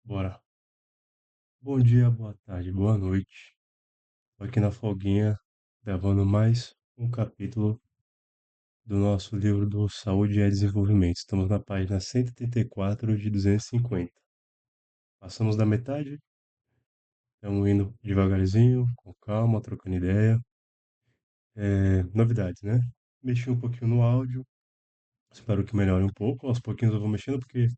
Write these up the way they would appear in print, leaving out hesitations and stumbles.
Bora. Bom dia, boa tarde, boa noite. Tô aqui na folguinha, gravando mais um capítulo do nosso livro do Saúde e Desenvolvimento. Estamos na página 134 de 250. Passamos da metade, estamos indo devagarzinho, com calma, trocando ideia. Novidades, né? Mexi um pouquinho no áudio, espero que melhore um pouco. Aos pouquinhos eu vou mexendo, porque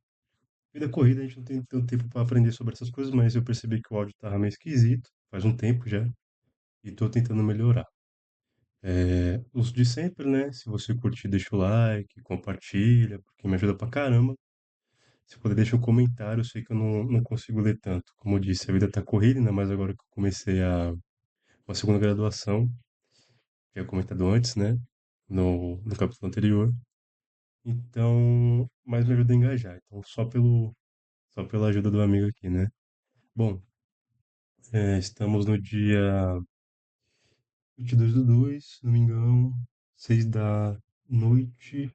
vida corrida a gente não tem tanto tempo para aprender sobre essas coisas, mas eu percebi que o áudio tava meio esquisito, faz um tempo já, e tô tentando melhorar. Os de sempre, né? Se você curtir, deixa o like, compartilha, porque me ajuda pra caramba. Se puder, deixa um comentário. Eu sei que eu não consigo ler tanto. Como eu disse, a vida tá corrida, ainda mais agora que eu comecei uma segunda graduação, que é comentado antes, né? No capítulo anterior. Então, mais me ajuda a engajar. Então, só pela ajuda do amigo aqui, né? Bom, estamos no dia 22/2, se não me engano, 6 da noite.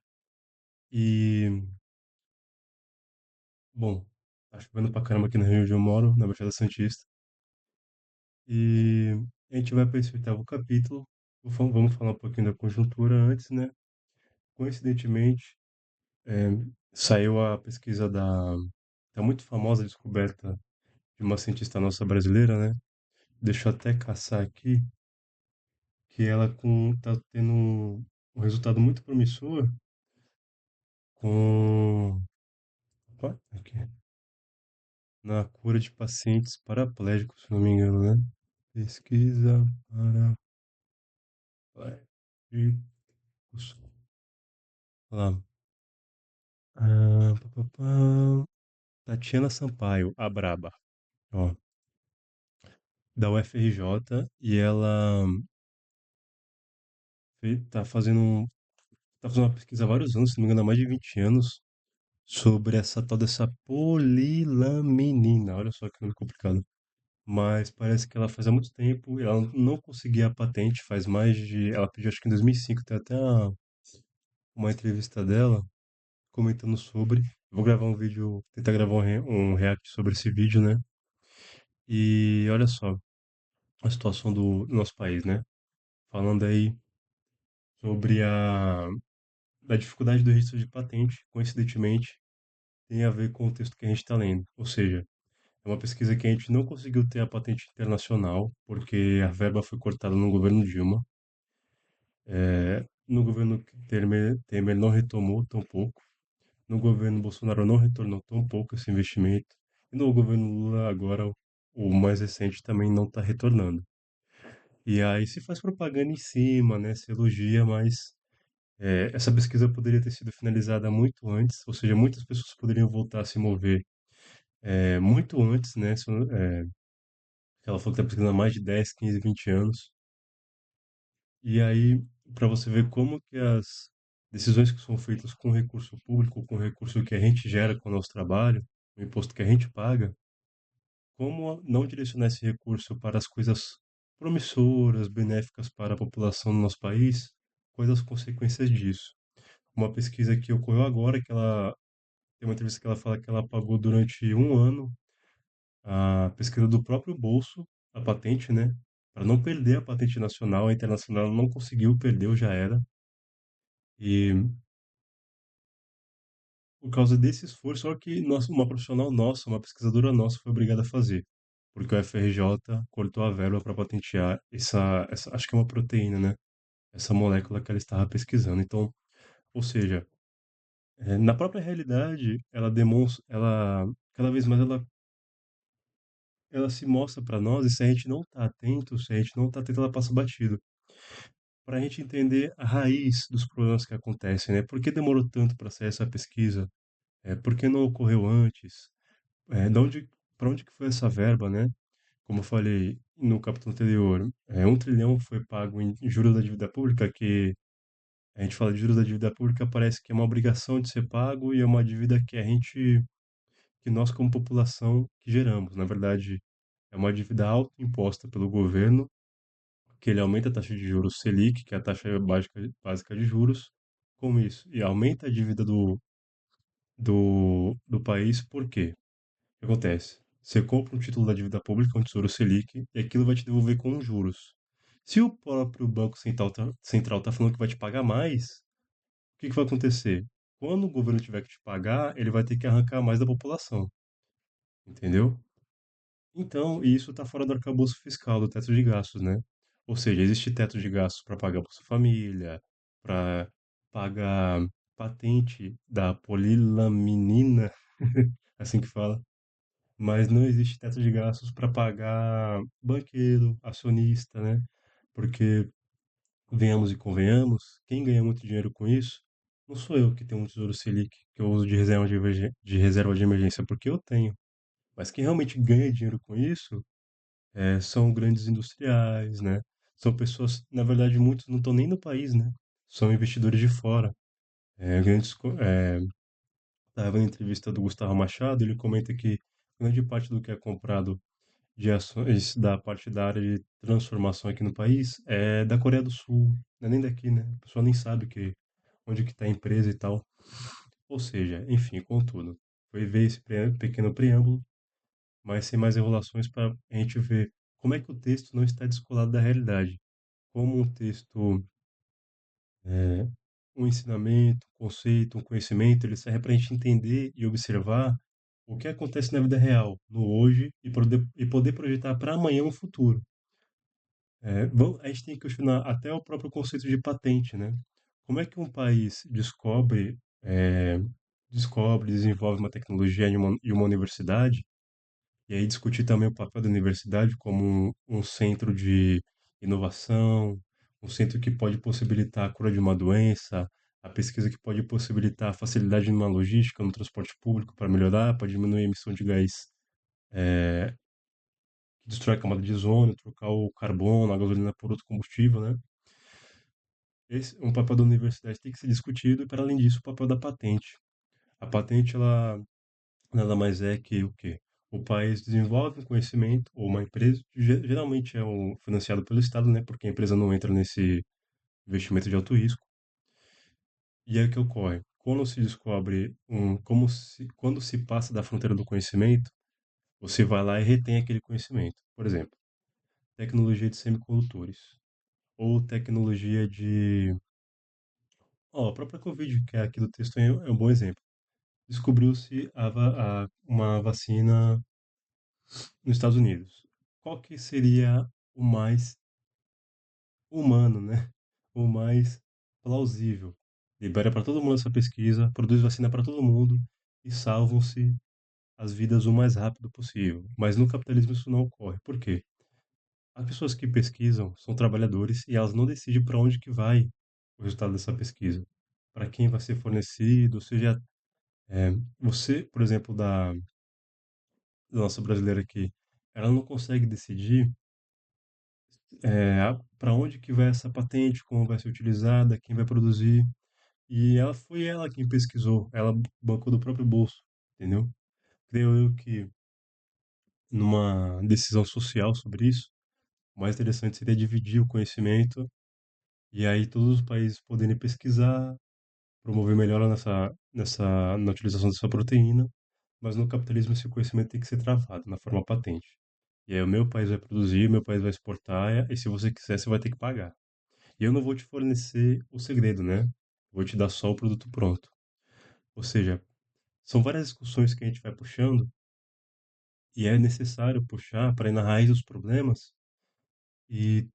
E Bom, tá chovendo pra caramba aqui na região onde eu moro, na Baixada Santista. E a gente vai para esse oitavo capítulo. Vamos falar um pouquinho da conjuntura antes, né? Coincidentemente, é, saiu a pesquisa da muito famosa descoberta de uma cientista nossa brasileira, né? Deixa eu até caçar aqui, que ela tá tendo um resultado muito promissor com. Opa, aqui, na cura de pacientes paraplégicos, se não me engano, né? Pesquisa paraplégicos. Olha lá. Pá, pá, pá. Tatiana Sampaio, a braba, ó, da UFRJ, e ela tá tá fazendo uma pesquisa há vários anos, se não me engano, há mais de 20 anos, sobre essa tal dessa polilaminina. Olha só que nome complicado. Mas parece que ela faz há muito tempo e ela não conseguia a patente, faz mais de. Ela pediu acho que em 2005, tem até uma entrevista dela comentando sobre. Vou gravar um vídeo, tentar gravar um react sobre esse vídeo, né? E olha só a situação do nosso país, né? Falando aí sobre a dificuldade do registro de patente, coincidentemente, tem a ver com o texto que a gente está lendo. Ou seja, é uma pesquisa que a gente não conseguiu ter a patente internacional, porque a verba foi cortada no governo Dilma. No governo Temer não retomou tampouco. No governo Bolsonaro não retornou tão pouco esse investimento. E no governo Lula, agora, o mais recente, também não está retornando. E aí se faz propaganda em cima, né? Se elogia, mas essa pesquisa poderia ter sido finalizada muito antes, ou seja, muitas pessoas poderiam voltar a se mover muito antes, né? Ela falou que está pesquisando há mais de 10, 15, 20 anos. E aí, para você ver como que as decisões que são feitas com recurso público, com recurso que a gente gera com o nosso trabalho, o imposto que a gente paga, como não direcionar esse recurso para as coisas promissoras, benéficas para a população do nosso país, quais as consequências disso. Uma pesquisa que ocorreu agora, que ela tem uma entrevista que ela fala que ela pagou durante um ano a pesquisa do próprio bolso, a patente, né? Para não perder a patente nacional, a internacional ela não conseguiu, perdeu, já era. E por causa desse esforço, só que uma profissional nossa, uma pesquisadora nossa, foi obrigada a fazer, porque o FRJ cortou a verba para patentear acho que é uma proteína, né? Essa molécula que ela estava pesquisando. Então, ou seja, na própria realidade, ela demonstra, cada vez mais ela se mostra para nós, e se a gente não está atento, se a gente não está atento, ela passa batido. Para a gente entender a raiz dos problemas que acontecem, né? Por que demorou tanto para sair essa pesquisa? Por que não ocorreu antes? É, de onde, para onde que foi essa verba, né? Como eu falei no capítulo anterior, 1 trilhão foi pago em juros da dívida pública, que a gente fala de juros da dívida pública, parece que é uma obrigação de ser pago e é uma dívida que nós como população que geramos. Na verdade, é uma dívida autoimposta pelo governo, que ele aumenta a taxa de juros Selic, que é a taxa básica de juros, com isso, e aumenta a dívida do país, por quê? que acontece? Você compra um título da dívida pública, um Tesouro Selic, e aquilo vai te devolver com juros. Se o próprio Banco Central tá falando que vai te pagar mais, o que que vai acontecer? Quando o governo tiver que te pagar, ele vai ter que arrancar mais da população, entendeu? Então, isso está fora do arcabouço fiscal, do teto de gastos, né? Ou seja, existe teto de gastos para pagar Bolsa Família, para pagar patente da polilaminina, assim que fala, mas não existe teto de gastos para pagar banqueiro, acionista, né? Porque, venhamos e convenhamos, quem ganha muito dinheiro com isso não sou eu que tenho um Tesouro Selic que eu uso de reserva de emergência, porque eu tenho. Mas quem realmente ganha dinheiro com isso são grandes industriais, né? São pessoas, na verdade, muitos não estão nem no país, né? São investidores de fora. Estava na entrevista do Gustavo Machado, ele comenta que grande parte do que é comprado de ações da parte da área de transformação aqui no país é da Coreia do Sul, não é nem daqui, né? A pessoa nem sabe onde que está a empresa e tal. Ou seja, enfim, contudo, foi ver esse pequeno preâmbulo, mas sem mais enrolações para a gente ver como é que o texto não está descolado da realidade. Como um texto, é, um ensinamento, um conceito, um conhecimento, ele serve para a gente entender e observar o que acontece na vida real, no hoje, e poder projetar para amanhã um futuro. A gente tem que questionar até o próprio conceito de patente, né? Como é que um país é, desenvolve uma tecnologia em uma universidade, e aí discutir também o papel da universidade como um centro de inovação, um centro que pode possibilitar a cura de uma doença, a pesquisa que pode possibilitar a facilidade numa logística, no transporte público para melhorar, para diminuir a emissão de gás que destrói a camada de ozônio, trocar o carbono, a gasolina por outro combustível, né? Um papel da universidade tem que ser discutido e, para além disso, o papel da patente. A patente, ela nada mais é que o quê? O país desenvolve um conhecimento, ou uma empresa, geralmente é financiado pelo Estado, né? Porque a empresa não entra nesse investimento de alto risco. E aí o que ocorre? Quando se descobre quando se passa da fronteira do conhecimento, você vai lá e retém aquele conhecimento. Por exemplo, tecnologia de semicondutores, ou tecnologia de... Ó, a própria Covid, que é aqui do texto, é um bom exemplo. Descobriu-se uma vacina nos Estados Unidos. Qual que seria o mais humano, né? O mais plausível? Libera para todo mundo essa pesquisa, produz vacina para todo mundo e salvam-se as vidas o mais rápido possível. Mas no capitalismo isso não ocorre. Por quê? As pessoas que pesquisam são trabalhadores e elas não decidem para onde que vai o resultado dessa pesquisa, para quem vai ser fornecido, ou seja, você, por exemplo, da nossa brasileira aqui, ela não consegue decidir para onde que vai essa patente, como vai ser utilizada, quem vai produzir. E ela quem pesquisou, ela bancou do próprio bolso, entendeu? Creio eu que numa decisão social sobre isso, o mais interessante seria dividir o conhecimento e aí todos os países poderem pesquisar, promover melhora na utilização dessa proteína, mas no capitalismo esse conhecimento tem que ser travado na forma patente. E aí o meu país vai produzir, meu país vai exportar, e se você quiser, você vai ter que pagar. E eu não vou te fornecer o segredo, né? Vou te dar só o produto pronto. Ou seja, são várias discussões que a gente vai puxando e é necessário puxar para ir na raiz dos problemas e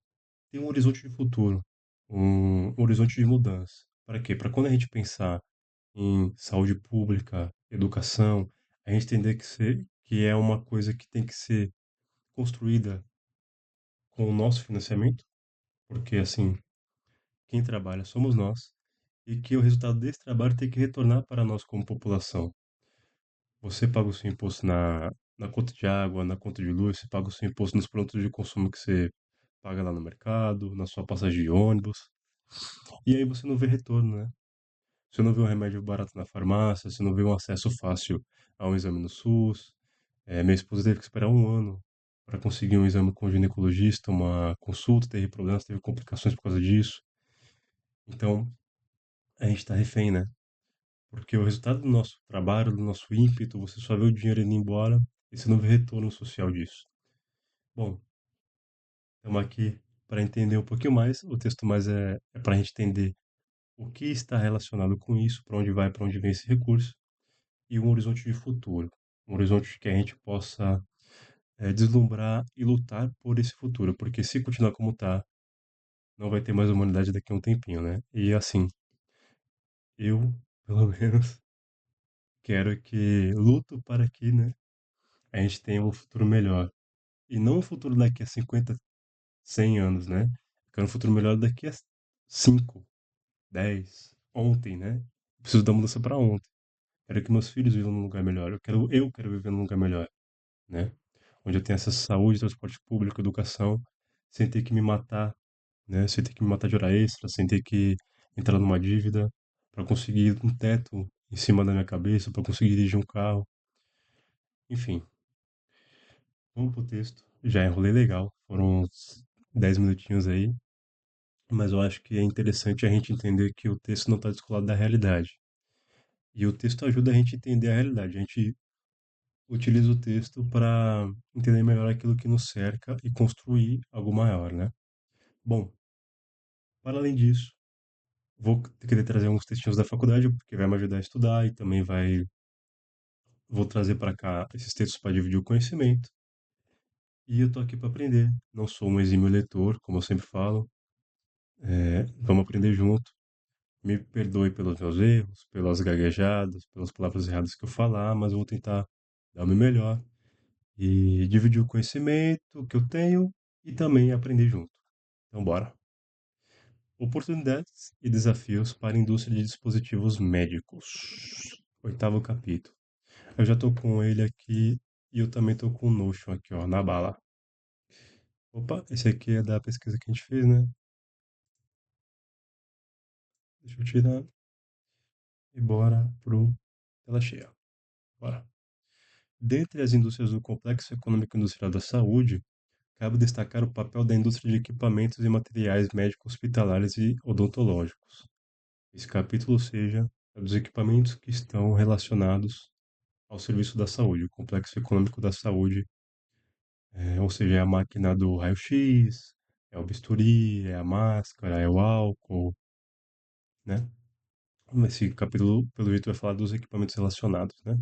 ter um horizonte de futuro, um horizonte de mudança. Para quê? Para quando a gente pensar em saúde pública, educação, a gente entender que é uma coisa que tem que ser construída com o nosso financiamento, porque assim, quem trabalha somos nós, e que o resultado desse trabalho tem que retornar para nós como população. Você paga o seu imposto na conta de água, na conta de luz, você paga o seu imposto nos produtos de consumo que você paga lá no mercado, na sua passagem de ônibus, e aí você não vê retorno, né? Você não vê um remédio barato na farmácia, você não vê um acesso fácil a um exame no SUS. Minha esposa teve que esperar um ano para conseguir um exame com o ginecologista, uma consulta, teve problemas, teve complicações por causa disso. Então, a gente está refém, né? Porque o resultado do nosso trabalho, do nosso ímpeto, você só vê o dinheiro indo embora e você não vê retorno social disso. Bom, estamos aqui para entender um pouquinho mais. O texto mais é para a gente entender o que está relacionado com isso, para onde vai, para onde vem esse recurso, e um horizonte de futuro. Um horizonte que a gente possa deslumbrar e lutar por esse futuro, porque se continuar como está, não vai ter mais humanidade daqui a um tempinho, né? E assim, eu, pelo menos, quero que luto para que, né, a gente tenha um futuro melhor. E não um futuro daqui a 50, 100 anos, né? Eu quero um futuro melhor daqui a 5, 10, ontem, né? Preciso da mudança para ontem. Quero que meus filhos vivam num lugar melhor. Eu quero viver num lugar melhor, né? Onde eu tenha acesso à saúde, transporte público, educação, sem ter que me matar, né? Sem ter que me matar de hora extra, sem ter que entrar numa dívida para conseguir um teto em cima da minha cabeça, para conseguir dirigir um carro. Enfim, vamos pro texto. Já enrolei legal, foram uns 10 minutinhos aí, mas eu acho que é interessante a gente entender que o texto não está descolado da realidade. E o texto ajuda a gente a entender a realidade. A gente utiliza o texto para entender melhor aquilo que nos cerca e construir algo maior, né? Bom, para além disso, vou querer trazer alguns textinhos da faculdade, porque vai me ajudar a estudar e também vou trazer para cá esses textos para dividir o conhecimento. E eu tô aqui para aprender. Não sou um exímio leitor, como eu sempre falo. Vamos aprender junto. Me perdoe pelos meus erros, pelas gaguejadas, pelas palavras erradas que eu falar, mas eu vou tentar dar o meu melhor e dividir o conhecimento que eu tenho e também aprender junto. Então, bora. Oportunidades e desafios para a indústria de dispositivos médicos. Oitavo capítulo. Eu já tô com ele aqui e eu também tô com o Notion aqui, ó, na bala. Opa, esse aqui é da pesquisa que a gente fez, né? Deixa eu tirar e bora pro tela cheia. Bora. Dentre as indústrias do complexo econômico industrial da saúde, cabe destacar o papel da indústria de equipamentos e materiais médicos hospitalares e odontológicos. Esse capítulo seja dos equipamentos que estão relacionados ao serviço da saúde, o complexo econômico da saúde, ou seja, é a máquina do raio-x, é o bisturi, é a máscara, é o álcool, né? Esse capítulo, pelo jeito, vai falar dos equipamentos relacionados, né?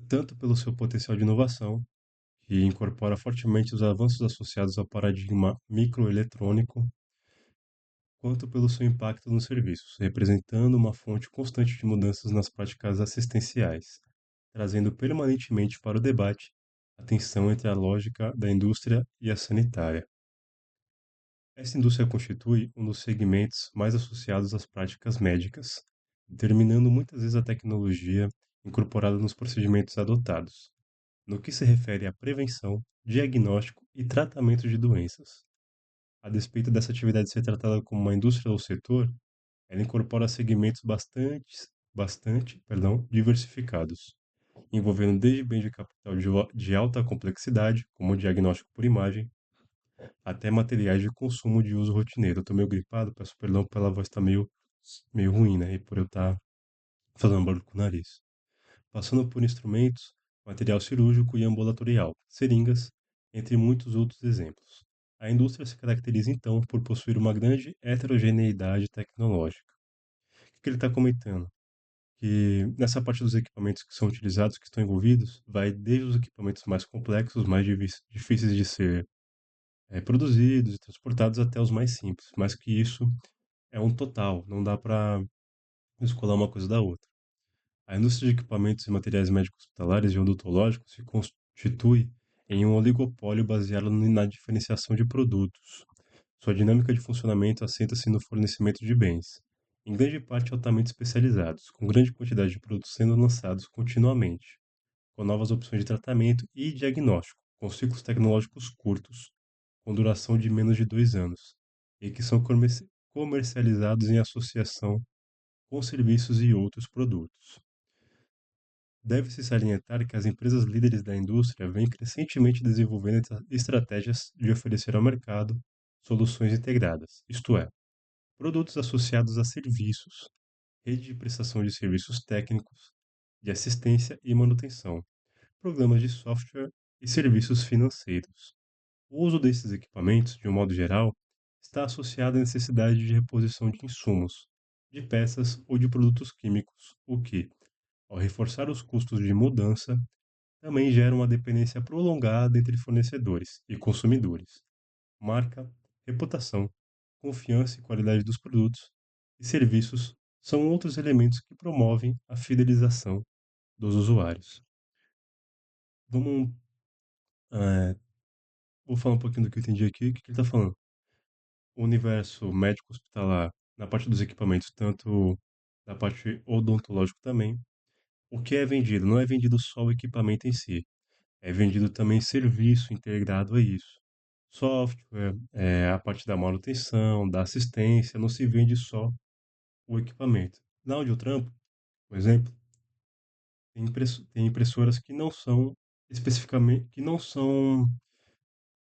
Tanto pelo seu potencial de inovação, que incorpora fortemente os avanços associados ao paradigma microeletrônico, quanto pelo seu impacto nos serviços, representando uma fonte constante de mudanças nas práticas assistenciais, trazendo permanentemente para o debate a tensão entre a lógica da indústria e a sanitária. Essa indústria constitui um dos segmentos mais associados às práticas médicas, determinando muitas vezes a tecnologia incorporada nos procedimentos adotados, no que se refere à prevenção, diagnóstico e tratamento de doenças. A despeito dessa atividade ser tratada como uma indústria ou setor, ela incorpora segmentos bastante diversificados, envolvendo desde bens de capital de alta complexidade, como o diagnóstico por imagem, até materiais de consumo de uso rotineiro. Eu tô meio gripado, peço perdão pela voz estar meio ruim, né? E por eu estar fazendo barulho com o nariz. Passando por instrumentos, material cirúrgico e ambulatorial, seringas, entre muitos outros exemplos. A indústria se caracteriza então por possuir uma grande heterogeneidade tecnológica. O que ele está comentando? Que nessa parte dos equipamentos que são utilizados, que estão envolvidos, vai desde os equipamentos mais complexos, mais difíceis de ser produzidos e transportados, até os mais simples. Mas que isso é um total, não dá para descolar uma coisa da outra. A indústria de equipamentos e materiais médicos hospitalares e odontológicos se constitui em um oligopólio baseado na diferenciação de produtos. Sua dinâmica de funcionamento assenta-se no fornecimento de bens, em grande parte altamente especializados, com grande quantidade de produtos sendo lançados continuamente, com novas opções de tratamento e diagnóstico, com ciclos tecnológicos curtos, com duração de menos de 2 anos, e que são comercializados em associação com serviços e outros produtos. Deve-se salientar que as empresas líderes da indústria vêm crescentemente desenvolvendo estratégias de oferecer ao mercado soluções integradas, isto é, produtos associados a serviços, rede de prestação de serviços técnicos, de assistência e manutenção, programas de software e serviços financeiros. O uso desses equipamentos, de um modo geral, está associado à necessidade de reposição de insumos, de peças ou de produtos químicos, o que, ao reforçar os custos de mudança, também gera uma dependência prolongada entre fornecedores e consumidores. Marca, reputação, confiança e qualidade dos produtos e serviços são outros elementos que promovem a fidelização dos usuários. Vamos, eh, vou falar um pouquinho do que eu entendi aqui. O que que ele está falando? O universo médico hospitalar, na parte dos equipamentos, tanto na parte odontológica também, o que é vendido? Não é vendido só o equipamento em si, é vendido também serviço integrado a isso. Software, a parte da manutenção, da assistência, não se vende só o equipamento. Na onde eu trampo, por exemplo, tem impressoras que não são especificamente, que não são,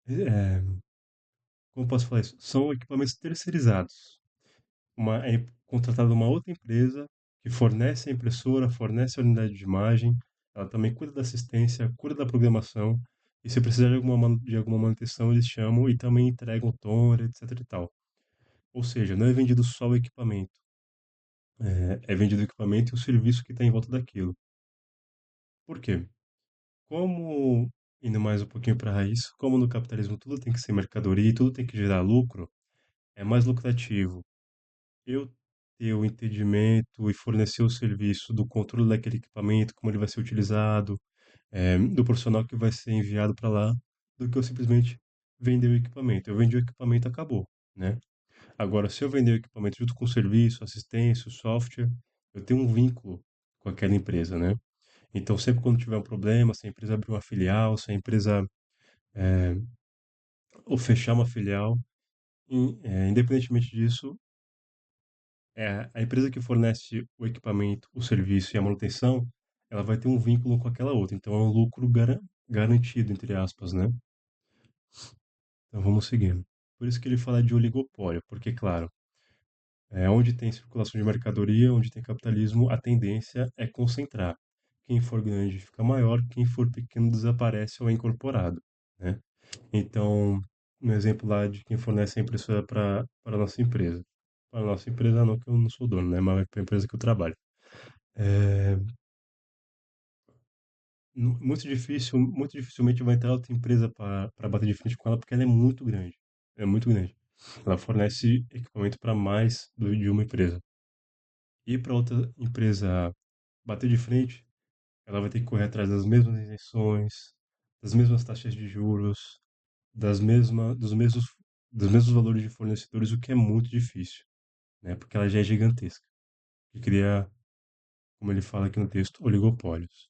eh, como posso falar isso? São equipamentos terceirizados. É contratada uma outra empresa que fornece a impressora, fornece a unidade de imagem, ela também cuida da assistência, cuida da programação, e se precisar de alguma manutenção, eles chamam e também entregam toner, etc e tal. Ou seja, não é vendido só o equipamento, é vendido o equipamento e o serviço que está em volta daquilo. Por quê? Como, indo mais um pouquinho para a raiz, como no capitalismo tudo tem que ser mercadoria e tudo tem que gerar lucro, é mais lucrativo eu ter o entendimento e fornecer o serviço do controle daquele equipamento, como ele vai ser utilizado, do profissional que vai ser enviado para lá, do que eu simplesmente vender o equipamento. Eu vendi o equipamento, acabou, né? Agora, se eu vender o equipamento junto com o serviço, assistência, o software, eu tenho um vínculo com aquela empresa, né? Então, sempre quando tiver um problema, se a empresa abrir uma filial, se a empresa eh, ou fechar uma filial, independentemente disso, a empresa que fornece o equipamento, o serviço e a manutenção, ela vai ter um vínculo com aquela outra. Então, é um lucro garantido, entre aspas, né? Então, vamos seguindo. Por isso que ele fala de oligopólio, porque, claro, onde tem circulação de mercadoria, onde tem capitalismo, a tendência é concentrar. Quem for grande fica maior, quem for pequeno desaparece ou é incorporado, né? Então, um exemplo lá de quem fornece a impressora para a nossa empresa. Para a nossa empresa não, que eu não sou dono, né? Mas para a empresa que eu trabalho. É, muito dificilmente vai entrar outra empresa para bater de frente com ela, porque ela é muito grande. É muito grande. Ela fornece equipamento para mais de uma empresa. E para outra empresa bater de frente, ela vai ter que correr atrás das mesmas isenções, das mesmas taxas de juros, das mesma, dos mesmos valores de fornecedores, o que é muito difícil, né? Porque ela já é gigantesca. E cria, como ele fala aqui no texto, oligopólios.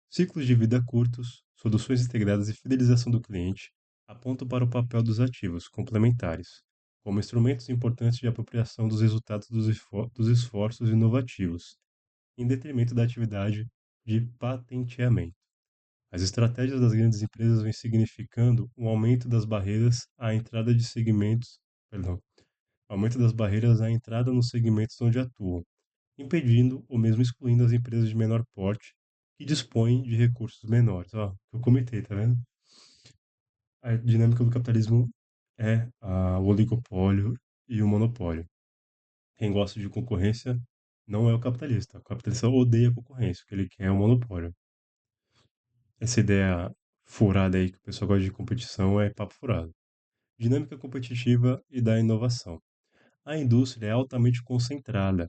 Ciclos de vida curtos, soluções integradas e fidelização do cliente apontam para o papel dos ativos complementares, como instrumentos importantes de apropriação dos resultados dos esforços inovativos, em detrimento da atividade de patenteamento. As estratégias das grandes empresas vêm significando um aumento das barreiras à entrada de segmentos, perdão, aumento das barreiras à entrada nos segmentos onde atuam, impedindo ou mesmo excluindo as empresas de menor porte que dispõem de recursos menores. Ó, que eu comentei, tá vendo? A dinâmica do capitalismo é o oligopólio e o monopólio. Quem gosta de concorrência não é o capitalista. O capitalista odeia a concorrência, o que ele quer é o monopólio. Essa ideia furada aí que o pessoal gosta de competição é papo furado. Dinâmica competitiva e da inovação. A indústria é altamente concentrada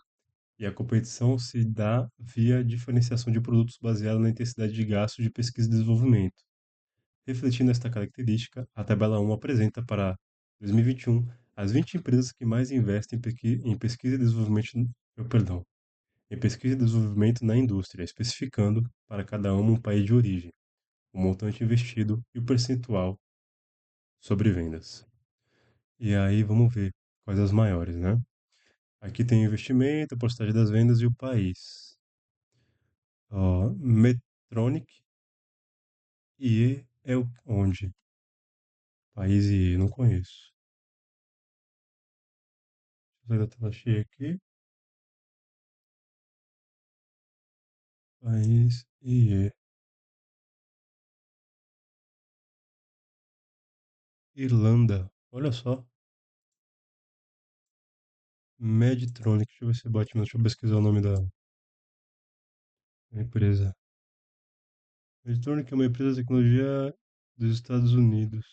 e a competição se dá via diferenciação de produtos baseada na intensidade de gasto de pesquisa e desenvolvimento. Refletindo esta característica, a tabela 1 apresenta para 2021 as 20 empresas que mais investem em pesquisa e desenvolvimento, perdão, em pesquisa e desenvolvimento na indústria, especificando para cada uma um país de origem, o montante investido e o percentual sobre vendas. E aí vamos ver quais as maiores, né? Aqui tem o investimento, a porcentagem das vendas e o país. Ó, Medtronic e é onde? País e não conheço. Deixa eu sair da tela cheia aqui. País e Irlanda. Olha só. Medtronic. Deixa eu ver se bate, mas deixa eu pesquisar o nome da empresa. Medtronic é uma empresa de tecnologia dos Estados Unidos.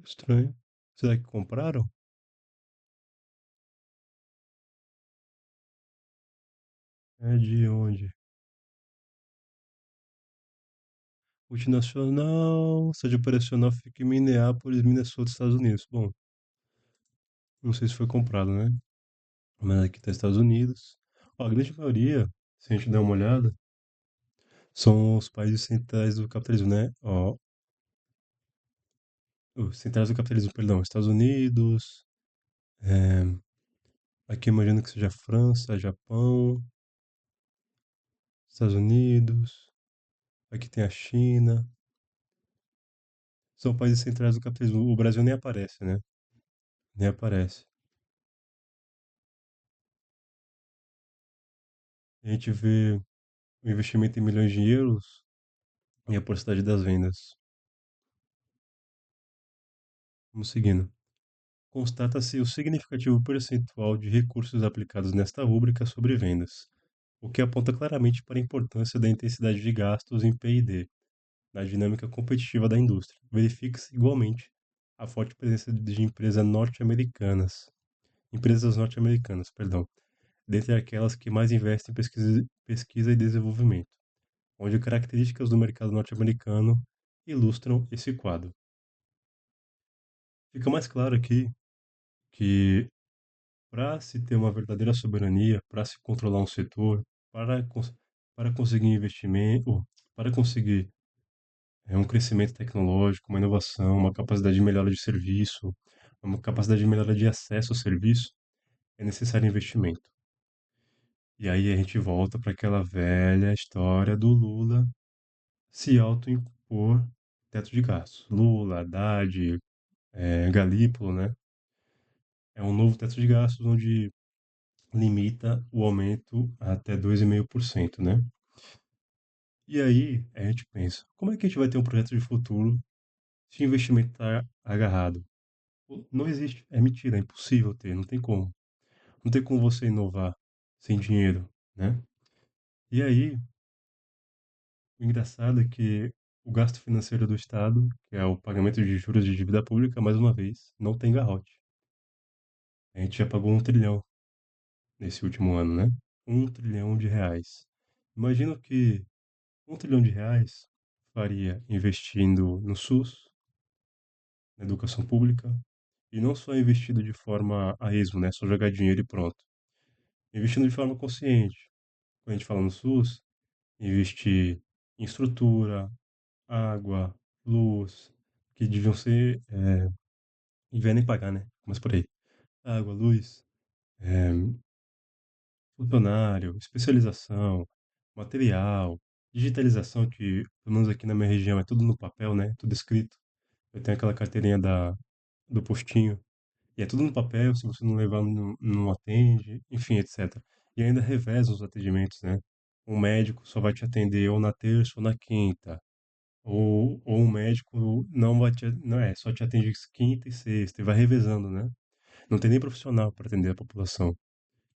Estranho. Será que compraram? É de onde? Multinacional. Sede operacional fica em Minneapolis, Minnesota, Estados Unidos. Bom, não sei se foi comprado, né? Mas aqui tá Estados Unidos. Ó, a grande maioria, se a gente der uma olhada, são os países centrais do capitalismo, né? Ó, os centrais do capitalismo, perdão, Estados Unidos, é, aqui eu imagino que seja França, Japão, Estados Unidos, aqui tem a China, são países centrais do capitalismo. O Brasil nem aparece, né? Nem aparece. A gente vê o investimento em milhões de euros e a porcentagem das vendas. Vamos seguindo. Constata-se o significativo percentual de recursos aplicados nesta rúbrica sobre vendas, o que aponta claramente para a importância da intensidade de gastos em P&D na dinâmica competitiva da indústria. Verifica-se igualmente a forte presença de empresas norte-americanas, perdão, dentre aquelas que mais investem em pesquisa e desenvolvimento, onde características do mercado norte-americano ilustram esse quadro. Fica mais claro aqui que para se ter uma verdadeira soberania, para se controlar um setor, para, para conseguir investimento, para conseguir um crescimento tecnológico, uma inovação, uma capacidade de melhora de serviço, uma capacidade de melhora de acesso ao serviço, é necessário investimento. E aí a gente volta para aquela velha história do Lula se autoimpor teto de gastos. Lula, Haddad, Galípolo, né? É um novo teto de gastos onde limita o aumento até 2,5%, né? E aí a gente pensa, como é que a gente vai ter um projeto de futuro se o investimento está agarrado? Pô, não existe, é mentira, é impossível ter, não tem como. Não tem como você inovar sem dinheiro, né? E aí, o engraçado é que o gasto financeiro do Estado, que é o pagamento de juros de dívida pública, mais uma vez, não tem garrote. A gente já pagou 1 trilhão nesse último ano, né? 1 trilhão de reais. Imagino que 1 trilhão de reais faria investindo no SUS, na educação pública, e não só investido de forma a esmo, né? Só jogar dinheiro e pronto. Investindo de forma consciente. Quando a gente fala no SUS, investir em estrutura, água, luz, que deviam ser, e devia nem pagar, né? Mas por aí. Água, luz, é, funcionário, especialização, material, digitalização, que pelo menos aqui na minha região é tudo no papel, né? Tudo escrito. Eu tenho aquela carteirinha do postinho. E é tudo no papel, se você não levar, não atende, enfim, etc. E ainda reveza os atendimentos, né? Um médico só vai te atender ou na terça ou na quinta. Ou um médico não vai te, não é, só te atende quinta e sexta e vai revezando, né? Não tem nem profissional para atender a população.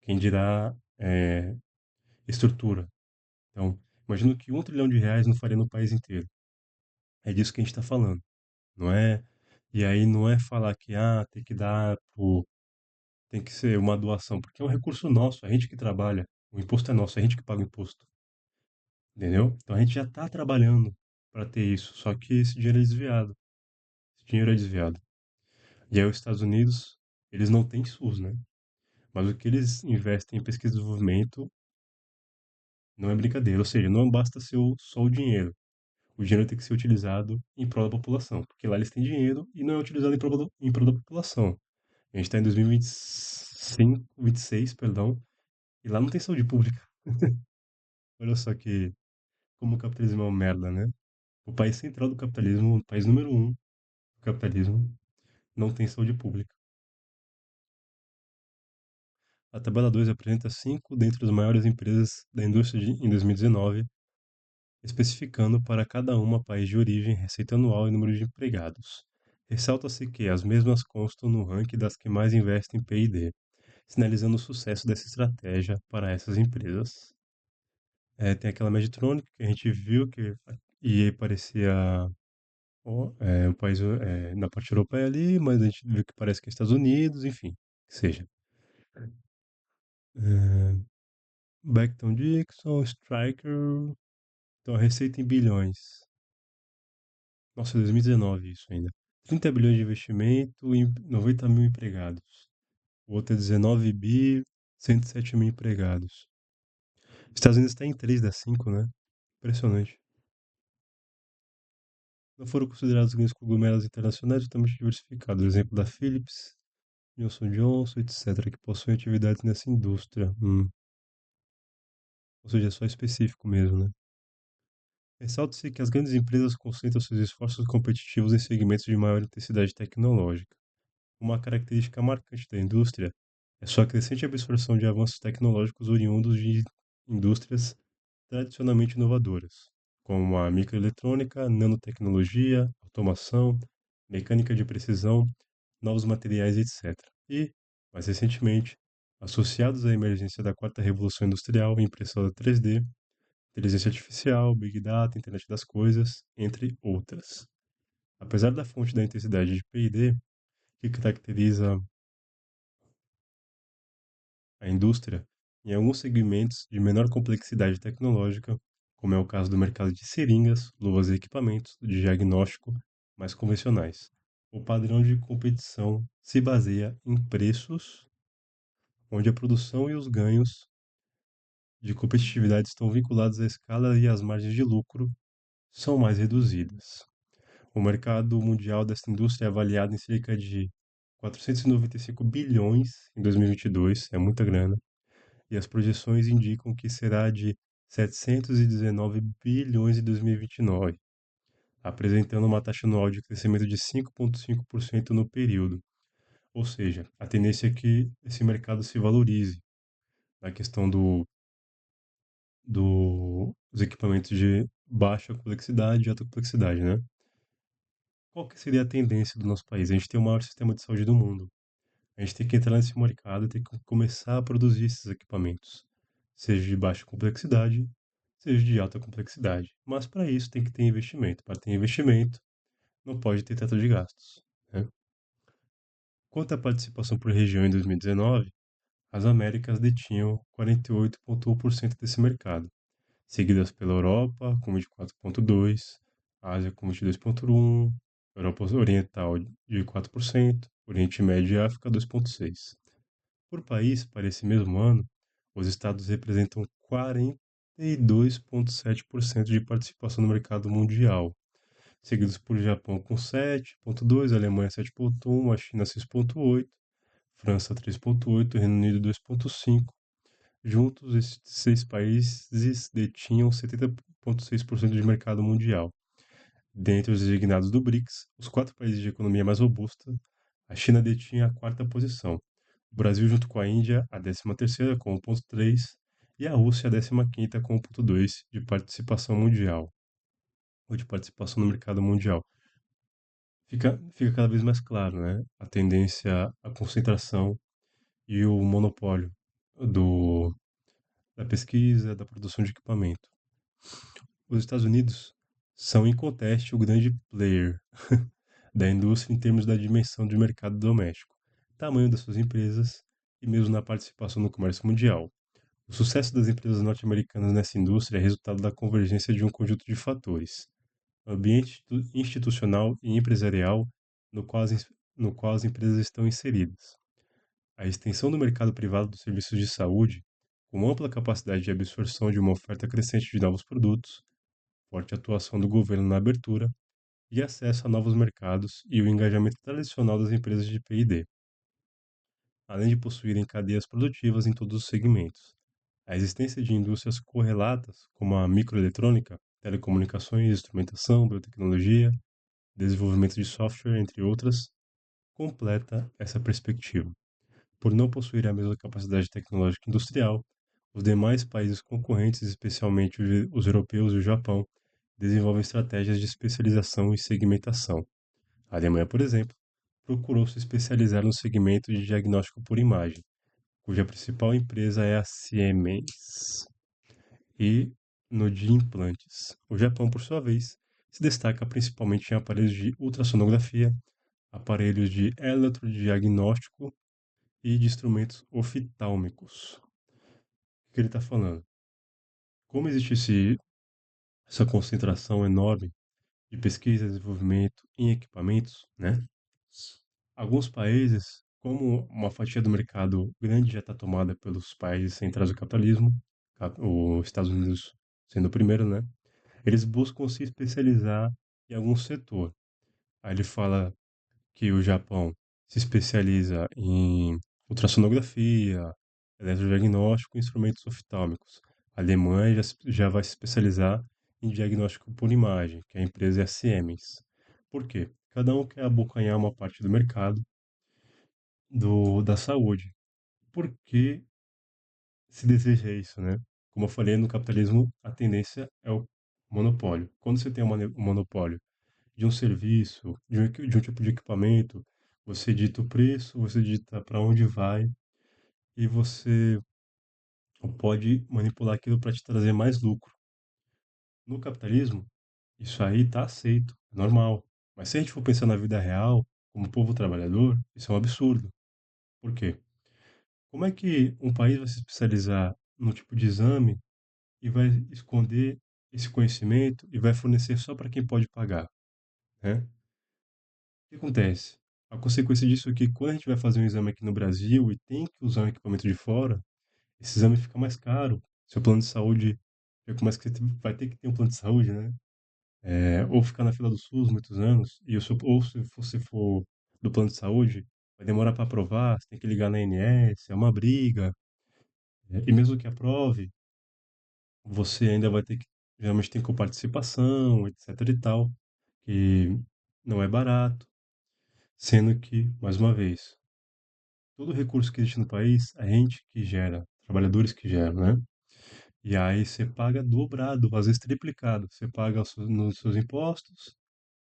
Quem dirá estrutura. Então, imagino que 1 trilhão de reais não faria no país inteiro. É disso que a gente está falando, não é? E aí não é falar que tem que dar tem que ser uma doação, porque é um recurso nosso, a gente que trabalha, o imposto é nosso, é a gente que paga o imposto, entendeu? Então a gente já está trabalhando para ter isso, só que esse dinheiro é desviado, esse dinheiro é desviado. E aí os Estados Unidos, eles não têm SUS, né? Mas o que eles investem em pesquisa e desenvolvimento não é brincadeira, ou seja, não basta ser só o dinheiro. O dinheiro tem que ser utilizado em prol da população, porque lá eles têm dinheiro e não é utilizado em prol da população. A gente está em 2025, 26, perdão, e lá não tem saúde pública. Olha só que como o capitalismo é uma merda, né? O país central do capitalismo, o país número um do capitalismo, não tem saúde pública. A tabela 2 apresenta cinco dentre as maiores empresas da indústria em 2019 especificando para cada uma país de origem, receita anual e número de empregados. Ressalta-se que as mesmas constam no ranking das que mais investem em P&D, sinalizando o sucesso dessa estratégia para essas empresas. Tem aquela Medtronic que a gente viu que e parecia um país na parte europeia ali, mas a gente viu que parece que é Estados Unidos, enfim, que seja. É, Becton Dickinson, Stryker, então a receita em bilhões. Nossa, 2019 isso ainda. 30 bilhões de investimento e 90 mil empregados. O outro é 19 bi, 107 mil empregados. Estados Unidos está em 3 das 5, né? Impressionante. Não foram considerados grandes cogumelos internacionais totalmente diversificados. Exemplo da Philips, Johnson Johnson, etc., que possuem atividades nessa indústria. Ou seja, é só específico mesmo, né? Ressalta-se que as grandes empresas concentram seus esforços competitivos em segmentos de maior intensidade tecnológica. Uma característica marcante da indústria é sua crescente absorção de avanços tecnológicos oriundos de indústrias tradicionalmente inovadoras, como a microeletrônica, nanotecnologia, automação, mecânica de precisão, novos materiais, etc. E, mais recentemente, associados à emergência da quarta revolução industrial, impressora 3D, inteligência artificial, Big Data, Internet das Coisas, entre outras. Apesar da fonte da intensidade de P&D, que caracteriza a indústria, em alguns segmentos de menor complexidade tecnológica, como é o caso do mercado de seringas, luvas e equipamentos de diagnóstico mais convencionais. O padrão de competição se baseia em preços, onde a produção e os ganhos de competitividade estão vinculados à escala e as margens de lucro são mais reduzidas. O mercado mundial dessa indústria é avaliado em cerca de 495 bilhões em 2022, é muita grana, e as projeções indicam que será de 719 bilhões em 2029, apresentando uma taxa anual de crescimento de 5,5% no período. Ou seja, a tendência é que esse mercado se valorize na questão dos equipamentos de baixa complexidade e alta complexidade, né? Qual que seria a tendência do nosso país? A gente tem o maior sistema de saúde do mundo. A gente tem que entrar nesse mercado e tem que começar a produzir esses equipamentos, seja de baixa complexidade, seja de alta complexidade. Mas para isso tem que ter investimento. Para ter investimento, não pode ter teto de gastos, né? Quanto à participação por região em 2019, as Américas detinham 48,1% desse mercado, seguidas pela Europa com 24,2%, Ásia com 22,1%, Europa Oriental de 4%, Oriente Médio e África 2,6%. Por país, para esse mesmo ano, os estados representam 42,7% de participação no mercado mundial, seguidos por Japão com 7,2%, Alemanha 7,1%, a China 6,8%, França 3,8%, Reino Unido 2,5%. Juntos, esses 6 países detinham 70,6% de mercado mundial. Dentre os designados do BRICS, os 4 países de economia mais robusta, a China detinha a quarta posição, o Brasil junto com a Índia a 13ª com 1,3 e a Rússia a 15ª com 1,2 de participação mundial, ou de participação no mercado mundial. Fica cada vez mais claro, né, a tendência à concentração e o monopólio do, da pesquisa, da produção de equipamento. Os Estados Unidos são, em conteste, o grande player da indústria em termos da dimensão de mercado doméstico, tamanho das suas empresas e mesmo na participação no comércio mundial. O sucesso das empresas norte-americanas nessa indústria é resultado da convergência de um conjunto de fatores: ambiente institucional e empresarial no qual as empresas estão inseridas, a extensão do mercado privado dos serviços de saúde, com ampla capacidade de absorção de uma oferta crescente de novos produtos, forte atuação do governo na abertura e acesso a novos mercados e o engajamento tradicional das empresas de P&D, além de possuírem cadeias produtivas em todos os segmentos. A existência de indústrias correlatas, como a microeletrônica, telecomunicações, instrumentação, biotecnologia, desenvolvimento de software, entre outras, completa essa perspectiva. Por não possuir a mesma capacidade tecnológica industrial, Os demais países concorrentes, especialmente os europeus e o Japão, desenvolvem estratégias de especialização e segmentação. A Alemanha, por exemplo, procurou se especializar no segmento de diagnóstico por imagem, cuja principal empresa é a Siemens, e no de implantes. O Japão, por sua vez, se destaca principalmente em aparelhos de ultrassonografia, aparelhos de eletrodiagnóstico e de instrumentos oftalmicos. O que ele está falando? Como existe essa concentração enorme de pesquisa e desenvolvimento em equipamentos, né? Alguns países, como uma fatia do mercado grande já está tomada pelos países centrais do capitalismo, os Estados Unidos sendo o primeiro, né? Eles buscam se especializar em algum setor. Aí ele fala que o Japão se especializa em ultrassonografia, eletrodiagnóstico e instrumentos oftálmicos. A Alemanha já vai se especializar em diagnóstico por imagem, que a empresa é a Siemens. Por quê? Cada um quer abocanhar uma parte do mercado da saúde. Por que se deseja isso, né? Como eu falei, no capitalismo, a tendência é o monopólio. Quando você tem um monopólio de um serviço, de um tipo de equipamento, você dita o preço, você dita para onde vai e você pode manipular aquilo para te trazer mais lucro. No capitalismo, isso aí está aceito, é normal. Mas se a gente for pensar na vida real, como povo trabalhador, isso é um absurdo. Por quê? Como é que um país vai se especializar no tipo de exame e vai esconder esse conhecimento e vai fornecer só para quem pode pagar, né? O que acontece? A consequência disso é que quando a gente vai fazer um exame aqui no Brasil e tem que usar um equipamento de fora, esse exame fica mais caro. Seu plano de saúde, já começa que você vai ter que ter um plano de saúde, né? Ou ficar na fila do SUS muitos anos, ou se você for do plano de saúde, vai demorar para aprovar, você tem que ligar na ANS, é uma briga. E mesmo que aprove, você ainda vai ter que, geralmente tem coparticipação, etc e tal, que não é barato, sendo que, mais uma vez, todo recurso que existe no país, a gente que gera, trabalhadores que geram, né? E aí você paga dobrado, às vezes triplicado. Você paga nos seus impostos,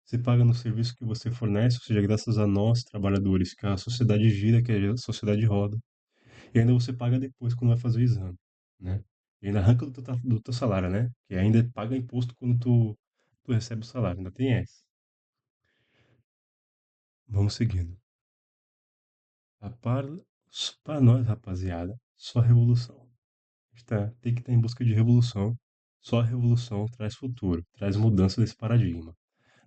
você paga no serviço que você fornece, ou seja, graças a nós, trabalhadores, que a sociedade gira, que a sociedade roda. E ainda você paga depois quando vai fazer o exame, né? E ainda arranca do teu salário, né? Que ainda paga imposto quando tu recebe o salário, ainda tem essa. Vamos seguindo. A par, para nós, rapaziada, só revolução. Tem que estar em busca de revolução. Só a revolução traz futuro, traz mudança desse paradigma.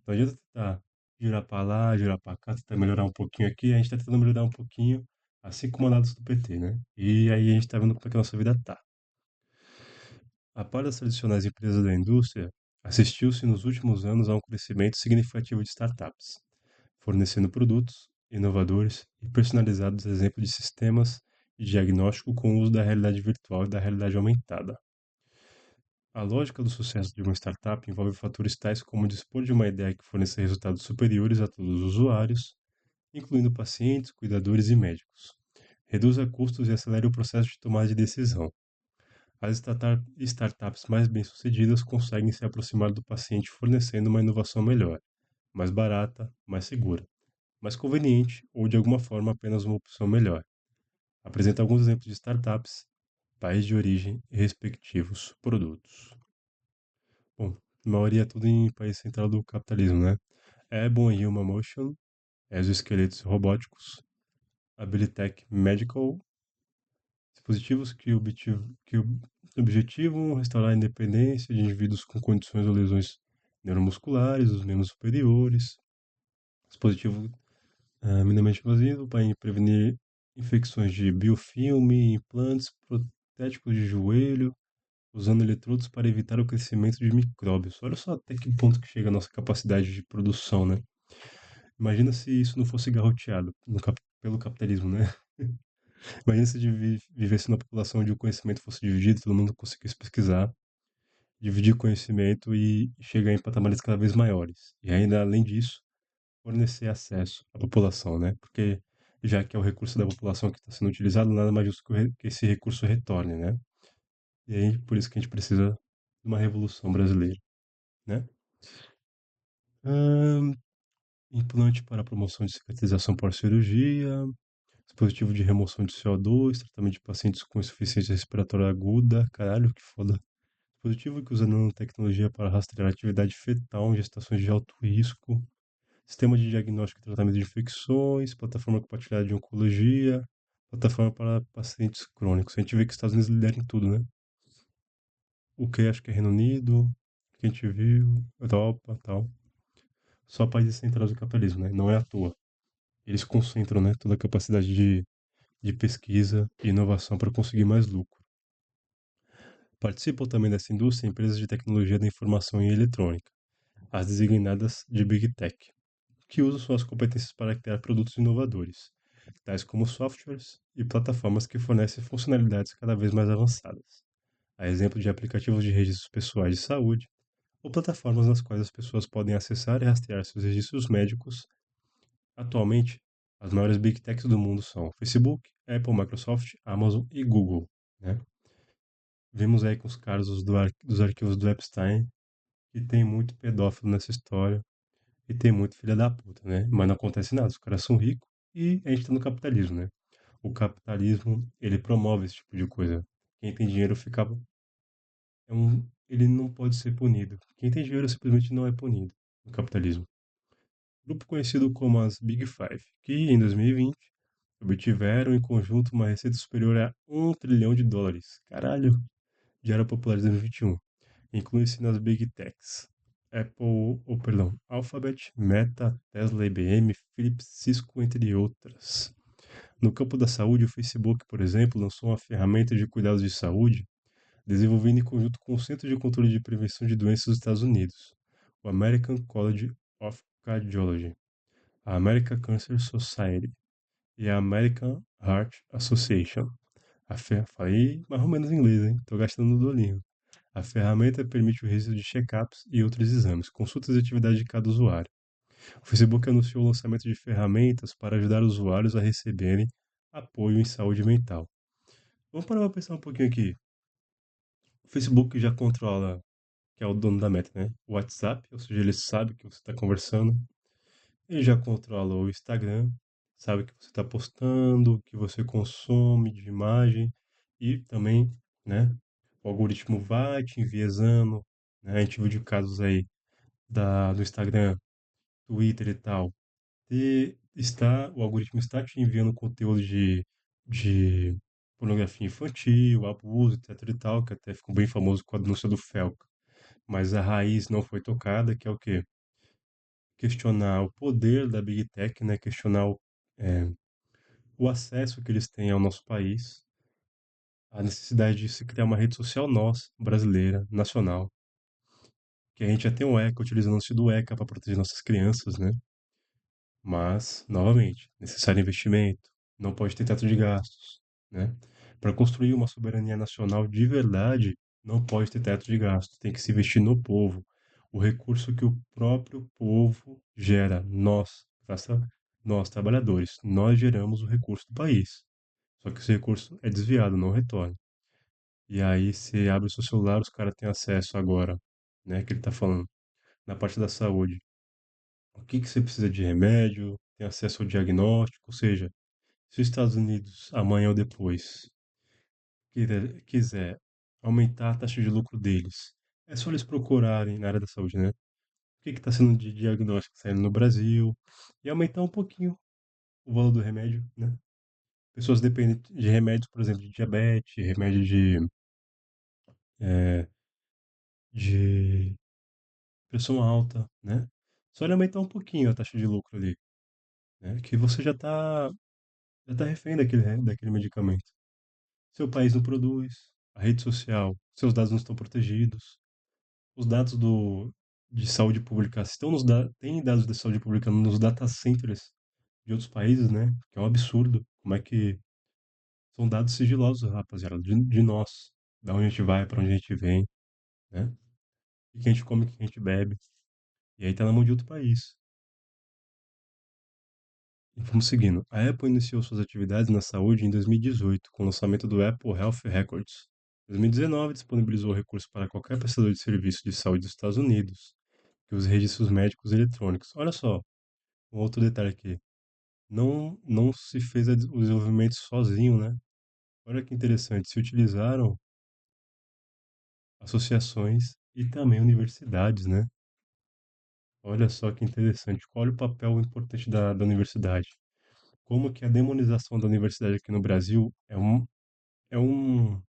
Não adianta tentar girar para lá, girar para cá, tentar melhorar um pouquinho aqui. A gente está tentando melhorar um pouquinho, assim como mandados do PT, né? E aí a gente está vendo como é que a nossa vida tá. A par das tradicionais empresas da indústria, assistiu-se nos últimos anos a um crescimento significativo de startups, fornecendo produtos inovadores e personalizados exemplos de sistemas de diagnóstico com o uso da realidade virtual e da realidade aumentada. A lógica do sucesso de uma startup envolve fatores tais como dispor de uma ideia que forneça resultados superiores a todos os usuários, incluindo pacientes, cuidadores e médicos. Reduza custos e acelere o processo de tomada de decisão. As startups mais bem-sucedidas conseguem se aproximar do paciente fornecendo uma inovação melhor, mais barata, mais segura, mais conveniente ou de alguma forma apenas uma opção melhor. Apresenta alguns exemplos de startups, país de origem e respectivos produtos. Bom, a maioria é tudo em país central do capitalismo, né? Airborne Human Motion, exoesqueletos robóticos, Abilitech Medical, dispositivos que objetivam restaurar a independência de indivíduos com condições ou lesões neuromusculares, dos membros superiores, dispositivo minimamente invasivo para prevenir infecções de biofilme, implantes protéticos de joelho, usando eletrodos para evitar o crescimento de micróbios. Olha só até que ponto que chega a nossa capacidade de produção, né? Imagina se isso não fosse garroteado pelo capitalismo, né? Imagina se vivesse numa população onde o conhecimento fosse dividido, todo mundo conseguisse pesquisar, dividir conhecimento e chegar em patamares cada vez maiores. E ainda, além disso, fornecer acesso à população, né? Porque já que é o recurso da população que está sendo utilizado, nada mais justo que esse recurso retorne, né? E aí, por isso que a gente precisa de uma revolução brasileira, né? Ahn, Implante para promoção de cicatrização pós-cirurgia, dispositivo de remoção de CO2, tratamento de pacientes com insuficiência respiratória aguda. Caralho, que foda. Dispositivo que usa nanotecnologia para rastrear a atividade fetal em gestações de alto risco. Sistema de diagnóstico e tratamento de infecções, plataforma compartilhada de oncologia, plataforma para pacientes crônicos. A gente vê que os Estados Unidos lideram em tudo, né? O que acho que é Reino Unido, que a gente viu, Europa, tal. Só países centrais do capitalismo, né? Não é à toa. Eles concentram, né, toda a capacidade de pesquisa e inovação para conseguir mais lucro. Participam também dessa indústria empresas de tecnologia da informação e eletrônica, as designadas de Big Tech, que usam suas competências para criar produtos inovadores, tais como softwares e plataformas que fornecem funcionalidades cada vez mais avançadas, a exemplo de aplicativos de registros pessoais de saúde ou plataformas nas quais as pessoas podem acessar e rastrear seus registros médicos. Atualmente, as maiores Big Techs do mundo são Facebook, Apple, Microsoft, Amazon e Google, né? Vimos aí com os casos dos arquivos do Epstein, que tem muito pedófilo nessa história e tem muito filha da puta, né? Mas não acontece nada, os caras são ricos e a gente tá no capitalismo, né? O capitalismo, ele promove esse tipo de coisa. Quem tem dinheiro fica... ele não pode ser punido. Quem tem dinheiro simplesmente não é punido no capitalismo. Grupo conhecido como as Big Five, que em 2020 obtiveram em conjunto uma receita superior a US$ 1 trilhão. Caralho, já era popular em 2021. Inclui-se nas Big Techs. Alphabet, Meta, Tesla, IBM, Philips, Cisco, entre outras. No campo da saúde, o Facebook, por exemplo, lançou uma ferramenta de cuidados de saúde desenvolvida em conjunto com o Centro de Controle de Prevenção de Doenças dos Estados Unidos, o American College of Cardiology, a American Cancer Society e a American Heart Association. Falei mais ou menos inglês, hein? Tô gastando no Duolingo. A ferramenta permite o registro de check-ups e outros exames, consultas e atividades de cada usuário. O Facebook anunciou o lançamento de ferramentas para ajudar usuários a receberem apoio em saúde mental. Vamos parar para pensar um pouquinho aqui. O Facebook já controla, que é o dono da Meta, né? O WhatsApp, ou seja, ele sabe que você está conversando. Ele já controla o Instagram, sabe o que você está postando, o que você consome de imagem e também, né? O algoritmo vai te enviesando, né? A gente viu de casos aí do Instagram, Twitter e tal. O algoritmo está te enviando conteúdo de pornografia infantil, abuso, etc e tal, que até ficou bem famoso com a denúncia do Felca. Mas a raiz não foi tocada, que é o quê? Questionar o poder da Big Tech, né? Questionar é, o acesso que eles têm ao nosso país, a necessidade de se criar uma rede social nossa, brasileira, nacional, que a gente já tem o ECA, utilizando-se do ECA para proteger nossas crianças, né? Mas, novamente, necessário investimento, não pode ter teto de gastos, né? Para construir uma soberania nacional de verdade, não pode ter teto de gastos, tem que se investir no povo. O recurso que o próprio povo gera, nós trabalhadores, nós geramos o recurso do país. Só que esse recurso é desviado, não retorna. E aí você abre o seu celular, os caras têm acesso agora, né, que ele tá falando, na parte da saúde o que que você precisa de remédio, tem acesso ao diagnóstico, ou seja, se os Estados Unidos, amanhã ou depois, quiser aumentar a taxa de lucro deles, é só eles procurarem na área da saúde, né? O que está sendo de diagnóstico saindo no Brasil e aumentar um pouquinho o valor do remédio, né? Pessoas dependem de remédios, por exemplo, de diabetes, remédio eh, de pressão alta, né? Só ele aumentar um pouquinho a taxa de lucro ali, né? Que você já tá refém daquele medicamento. Seu país não produz, a rede social, seus dados não estão protegidos, os dados de saúde pública tem dados de saúde pública nos data centers de outros países, né? Que é um absurdo. Como é que são dados sigilosos, rapaziada, de nós, da onde a gente vai, para onde a gente vem, né? O que a gente come, o que a gente bebe. E aí tá na mão de outro país. E vamos seguindo. A Apple iniciou suas atividades na saúde em 2018, com o lançamento do Apple Health Records, Em 2019, disponibilizou recurso para qualquer prestador de serviço de saúde dos Estados Unidos que use registros médicos eletrônicos. Olha só, um outro detalhe aqui. Não se fez o desenvolvimento sozinho, né? Olha que interessante, se utilizaram associações e também universidades, né? Olha só que interessante. Olha o papel importante da universidade. Como que a demonização da universidade aqui no Brasil é um, é uma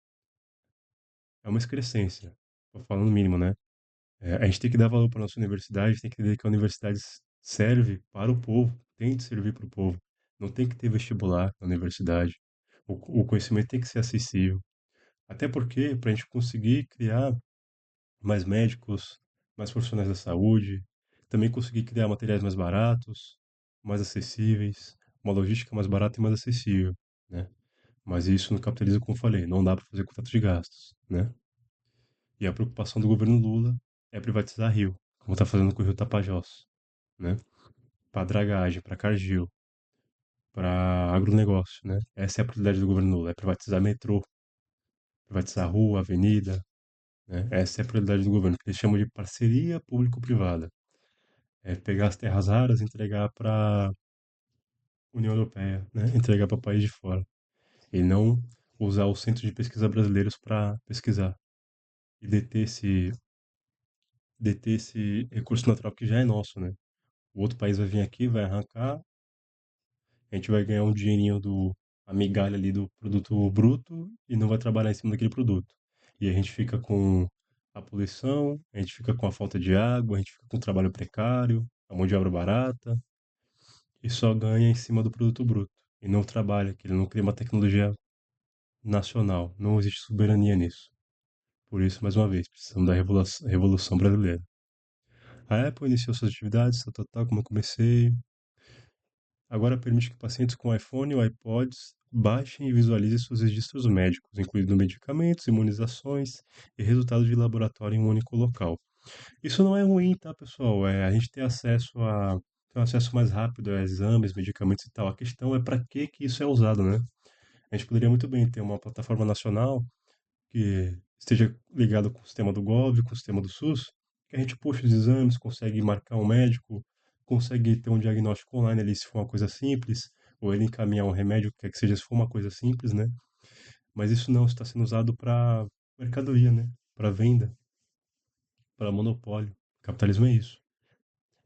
excrescência. Tô falando o mínimo, né? A gente tem que dar valor para nossa universidade, tem que entender que a universidade serve para o povo, tem de servir para o povo. Não tem que ter vestibular na universidade. O conhecimento tem que ser acessível. Até porque, para a gente conseguir criar mais médicos, mais profissionais da saúde, também conseguir criar materiais mais baratos, mais acessíveis, uma logística mais barata e mais acessível, né? Mas isso no capitalismo, como eu falei, não dá para fazer com tanto de gastos, né? E a preocupação do governo Lula é privatizar Rio, como está fazendo com o Rio Tapajós, né? Para dragagem, para Cargill, para agronegócio, né? Essa é a prioridade do governo Lula, é privatizar metrô, privatizar rua, avenida, né? Essa é a prioridade do governo, que eles chamam de parceria público-privada. É pegar as terras raras e entregar para a União Europeia, né? Entregar para país de fora. E não usar os centros de pesquisa brasileiros para pesquisar e deter esse recurso natural que já é nosso, né? O outro país vai vir aqui, vai arrancar, a gente vai ganhar um dinheirinho a migalha ali do produto bruto e não vai trabalhar em cima daquele produto. E a gente fica com a poluição, a gente fica com a falta de água, a gente fica com o trabalho precário, a mão de obra barata e só ganha em cima do produto bruto. E não trabalha, que ele não cria uma tecnologia nacional. Não existe soberania nisso. Por isso, mais uma vez, precisamos da Revolução Brasileira. A Apple iniciou suas atividades, tal, como eu comecei. Agora permite que pacientes com iPhone ou iPods baixem e visualizem seus registros médicos, incluindo medicamentos, imunizações e resultados de laboratório em um único local. Isso não é ruim, tá, pessoal? A gente ter um acesso mais rápido a exames, medicamentos e tal. A questão é para que isso é usado, né? A gente poderia muito bem ter uma plataforma nacional que esteja ligado com o sistema do Gov, com o sistema do SUS, que a gente puxa os exames, consegue marcar um médico, consegue ter um diagnóstico online ali se for uma coisa simples, ou ele encaminhar um remédio, quer que seja se for uma coisa simples, né? Mas isso não está sendo usado para mercadoria, né? Para venda, para monopólio. Capitalismo é isso.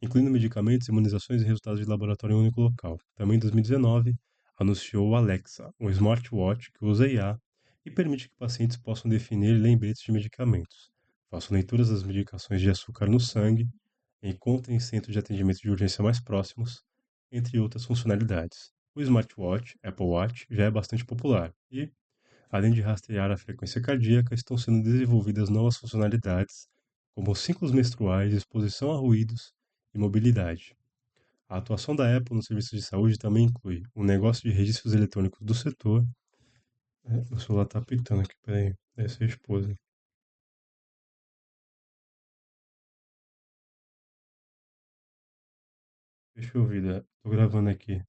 Incluindo medicamentos, imunizações e resultados de laboratório em um único local. Também em 2019, anunciou o Alexa, um smartwatch que usa IA e permite que pacientes possam definir lembretes de medicamentos, façam leituras das medicações de açúcar no sangue, encontrem centros de atendimento de urgência mais próximos, entre outras funcionalidades. O smartwatch, Apple Watch, já é bastante popular e, além de rastrear a frequência cardíaca, estão sendo desenvolvidas novas funcionalidades, como ciclos menstruais, exposição a ruídos e mobilidade. A atuação da Apple no serviço de saúde também inclui o negócio de registros eletrônicos do setor. Meu celular tá apitando aqui, peraí. Deve ser a esposa. Deixa eu ouvir, né? Tô gravando aqui.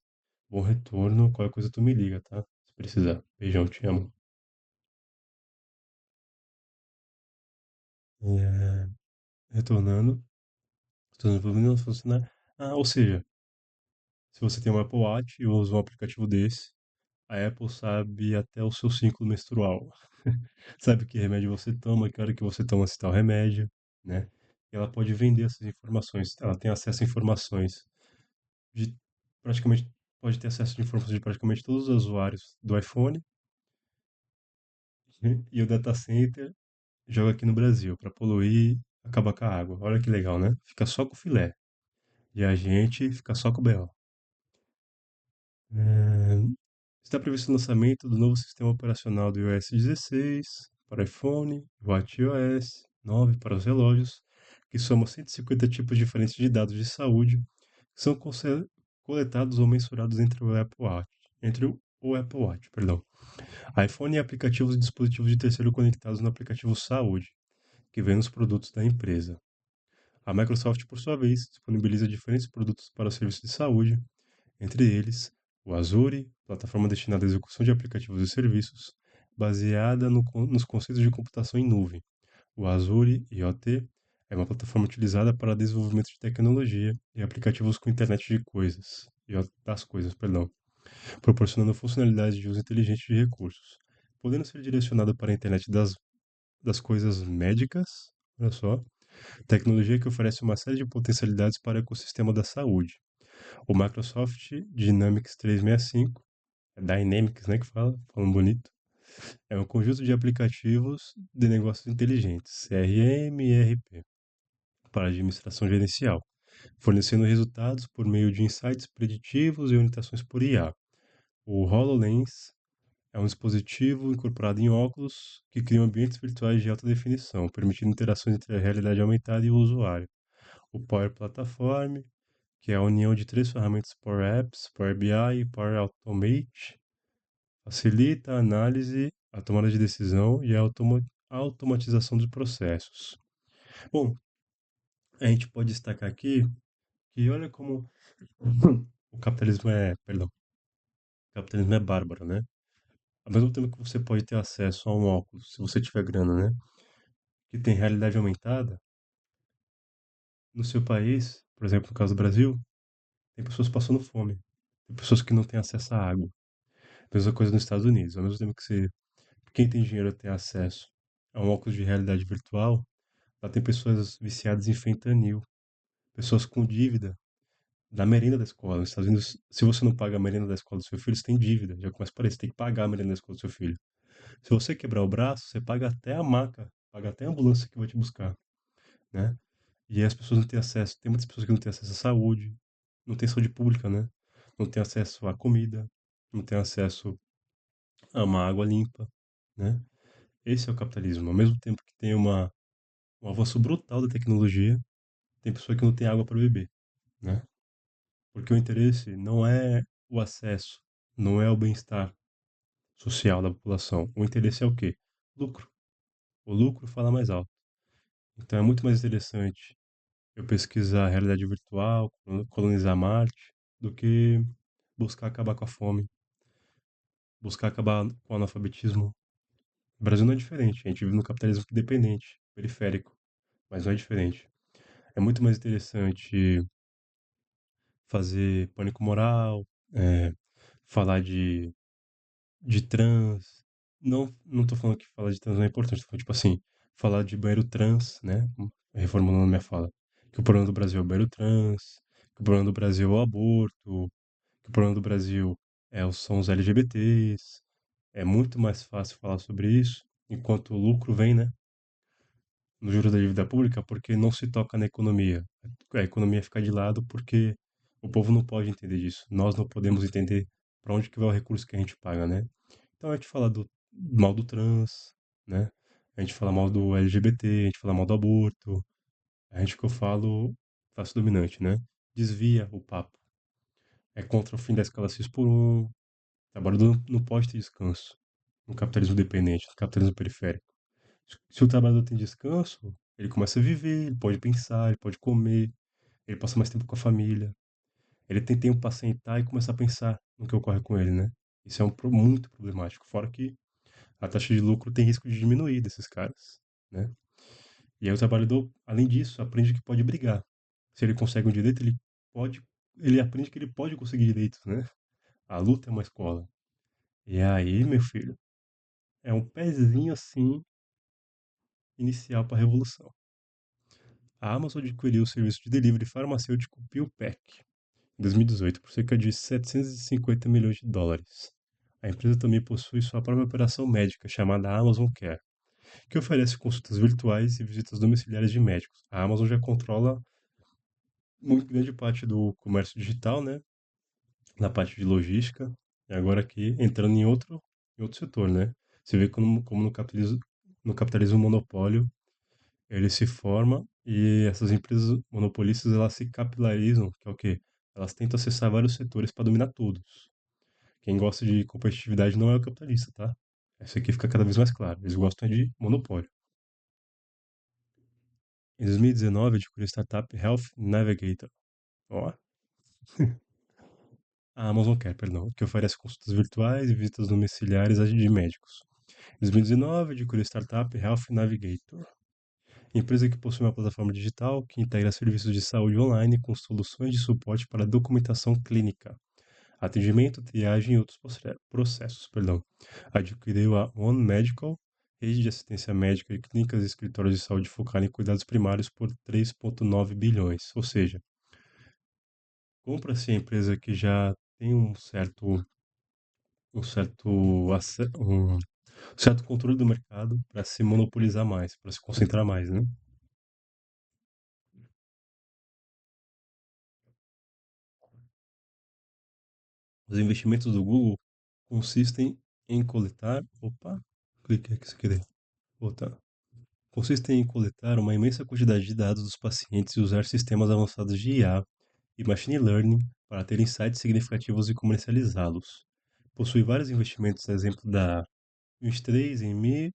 Bom retorno. Qualquer coisa tu me liga, tá? Se precisar. Beijão, te amo. É, retornando. Estou desenvolvendo funcionar. Ah, ou seja, se você tem um Apple Watch e usa um aplicativo desse, a Apple sabe até o seu ciclo menstrual. Sabe que remédio você toma, que hora que você toma esse tal remédio, né? E ela pode vender essas informações. Ela tem acesso a informações de praticamente pode ter acesso de informações de praticamente todos os usuários do iPhone, né? E o data center joga aqui no Brasil para poluir, acabar com a água. Olha que legal, né? Fica só com o filé. E a gente fica só com o BO. É, está previsto o lançamento do novo sistema operacional do iOS 16 para iPhone, watchOS 9 para os relógios, que soma 150 tipos diferentes de dados de saúde que são coletados ou mensurados entre o Apple Watch, perdão, iPhone e aplicativos e dispositivos de terceiro conectados no aplicativo Saúde, que vem nos produtos da empresa. A Microsoft, por sua vez, disponibiliza diferentes produtos para o serviço de saúde, entre eles o Azure, plataforma destinada à execução de aplicativos e serviços, baseada nos conceitos de computação em nuvem. O Azure IoT é uma plataforma utilizada para desenvolvimento de tecnologia e aplicativos com internet de coisas, das coisas, perdão, proporcionando funcionalidades de uso inteligente de recursos, podendo ser direcionado para a internet das coisas médicas, olha só, tecnologia que oferece uma série de potencialidades para o ecossistema da saúde. O Microsoft Dynamics 365, é Dynamics, né, que fala, falando bonito, é um conjunto de aplicativos de negócios inteligentes, CRM e ERP, para administração gerencial, fornecendo resultados por meio de insights preditivos e orientações por IA. O HoloLens é um dispositivo incorporado em óculos que cria ambientes virtuais de alta definição, permitindo interações entre a realidade aumentada e o usuário. O Power Platform, que é a união de três ferramentas Power Apps, Power BI e Power Automate, facilita a análise, a tomada de decisão e a automatização dos processos. Bom, a gente pode destacar aqui que olha como o capitalismo é bárbaro, né? Ao mesmo tempo que você pode ter acesso a um óculos, se você tiver grana, né? Que tem realidade aumentada, no seu país, por exemplo, no caso do Brasil, tem pessoas passando fome. Tem pessoas que não têm acesso à água. Mesma coisa nos Estados Unidos. Ao mesmo tempo que quem tem dinheiro tem acesso a um óculos de realidade virtual, lá tem pessoas viciadas em fentanil, pessoas com dívida da merenda da escola. Nos Estados Unidos, se você não paga a merenda da escola do seu filho, você tem dívida. Já começa por aí, você tem que pagar a merenda da escola do seu filho. Se você quebrar o braço, você paga até a maca, paga até a ambulância que vai te buscar, né? E aí as pessoas não têm acesso, tem muitas pessoas que não têm acesso à saúde, não têm saúde pública, né? Não têm acesso à comida, não têm acesso a uma água limpa, né? Esse é o capitalismo. Ao mesmo tempo que tem um avanço brutal da tecnologia, tem pessoa que não tem água para beber, né? Porque o interesse não é o acesso, não é o bem-estar social da população. O interesse é o quê? Lucro. O lucro fala mais alto. Então é muito mais interessante eu pesquisar a realidade virtual, colonizar Marte, do que buscar acabar com a fome, buscar acabar com o analfabetismo. O Brasil não é diferente, a gente vive no capitalismo dependente, periférico, mas não é diferente. É muito mais interessante fazer pânico moral, falar de trans. Não tô falando que falar de trans não é importante, tô falando, tipo assim, falar de banheiro trans, né? Reformulando a minha fala. Que o problema do Brasil é o banheiro trans, que o problema do Brasil é o aborto, que o problema do Brasil são os LGBTs. É muito mais fácil falar sobre isso, enquanto o lucro vem, né? No juros da dívida pública, porque não se toca na economia. A economia fica de lado porque o povo não pode entender disso. Nós não podemos entender para onde que vai o recurso que a gente paga, né? Então a gente fala do mal do trans, né? A gente fala mal do LGBT, a gente fala mal do aborto. A gente que eu falo classe dominante, né? Desvia o papo. É contra o fim da escala 6 por 1. Trabalho não pode ter descanso. No capitalismo dependente, no capitalismo periférico. Se o trabalhador tem descanso, ele começa a viver, ele pode pensar, ele pode comer, ele passa mais tempo com a família. Ele tem tempo para sentar e começar a pensar no que ocorre com ele, né? Isso é muito problemático. Fora que a taxa de lucro tem risco de diminuir desses caras, né? E aí o trabalhador, além disso, aprende que pode brigar. Se ele consegue um direito, pode, ele aprende que ele pode conseguir direitos, né? A luta é uma escola. E aí, meu filho, é um pezinho assim inicial para a revolução. A Amazon adquiriu o serviço de delivery farmacêutico PillPack em 2018 por cerca de 750 milhões de dólares. A empresa também possui sua própria operação médica chamada Amazon Care, que oferece consultas virtuais e visitas domiciliares de médicos. A Amazon já controla muito grande parte do comércio digital, né? Na parte de logística, e agora aqui entrando em outro setor, né? Você vê como no capitalismo monopólio ele se forma e essas empresas monopolistas elas se capilarizam, que é o quê? Elas tentam acessar vários setores para dominar todos. Quem gosta de competitividade não é o capitalista, tá? Isso aqui fica cada vez mais claro. Eles gostam de monopólio. Em 2019, adquiriu a startup Health Navigator. Ó, a Amazon Care, perdão, que oferece consultas virtuais e visitas domiciliares de médicos. Em 2019, adquiriu a startup Health Navigator, empresa que possui uma plataforma digital que integra serviços de saúde online com soluções de suporte para documentação clínica, atendimento, triagem e outros processos. Perdão. Adquiriu a One Medical, rede de assistência médica e clínicas e escritórios de saúde focada em cuidados primários por 3,9 bilhões. Ou seja, compra-se a empresa que já tem um certo controle do mercado para se monopolizar mais, para se concentrar mais, né? Os investimentos do Google consistem em coletar, opa, cliquei aqui sem querer, voltar. Consistem em coletar uma imensa quantidade de dados dos pacientes e usar sistemas avançados de IA e machine learning para ter insights significativos e comercializá-los. Possui vários investimentos, a exemplo da 23 em Mi,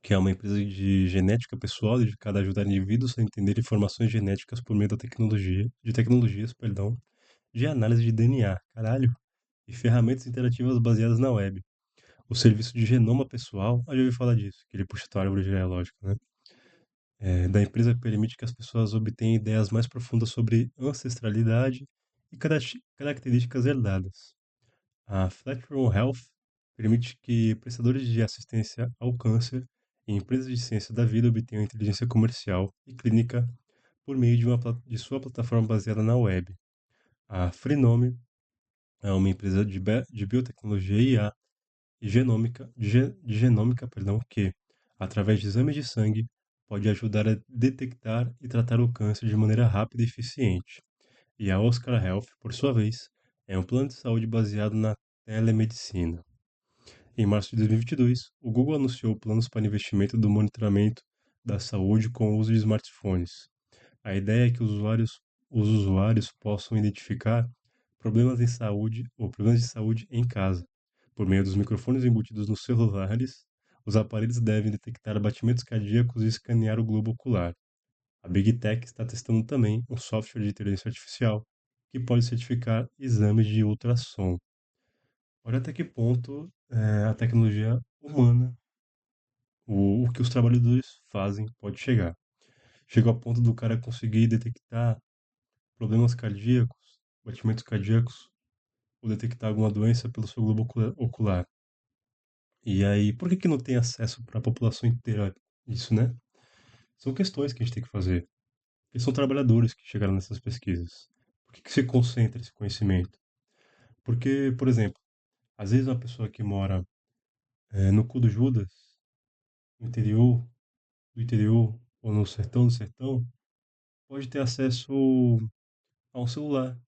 que é uma empresa de genética pessoal dedicada a ajudar indivíduos a entender informações genéticas por meio de tecnologias, perdão, de análise de DNA, caralho, e ferramentas interativas baseadas na web. O serviço de genoma pessoal, já ouvi falar disso, que ele puxa a tua árvore genealógica, né? Da empresa permite que as pessoas obtenham ideias mais profundas sobre ancestralidade e características herdadas. A Flatron Health permite que prestadores de assistência ao câncer e empresas de ciência da vida obtenham inteligência comercial e clínica por meio de sua plataforma baseada na web. A Freenome é uma empresa de biotecnologia e IA e genômica, perdão, que, através de exames de sangue, pode ajudar a detectar e tratar o câncer de maneira rápida e eficiente. E a Oscar Health, por sua vez, é um plano de saúde baseado na telemedicina. Em março de 2022, o Google anunciou planos para investimento do monitoramento da saúde com o uso de smartphones. A ideia é que os usuários possam identificar problemas em saúde ou problemas de saúde em casa. Por meio dos microfones embutidos nos celulares, os aparelhos devem detectar batimentos cardíacos e escanear o globo ocular. A Big Tech está testando também um software de inteligência artificial que pode certificar exames de ultrassom. Olha até que ponto a tecnologia humana, o que os trabalhadores fazem, pode chegar. Chega ao ponto do cara conseguir detectar problemas cardíacos, batimentos cardíacos, ou detectar alguma doença pelo seu globo ocular. E aí, por que que não tem acesso para a população inteira isso, né? São questões que a gente tem que fazer. Porque são trabalhadores que chegaram nessas pesquisas. Por que que se concentra esse conhecimento? Porque, por exemplo, às vezes uma pessoa que mora no cu do Judas, no interior, do interior, ou no sertão do sertão, pode ter acesso a um celular,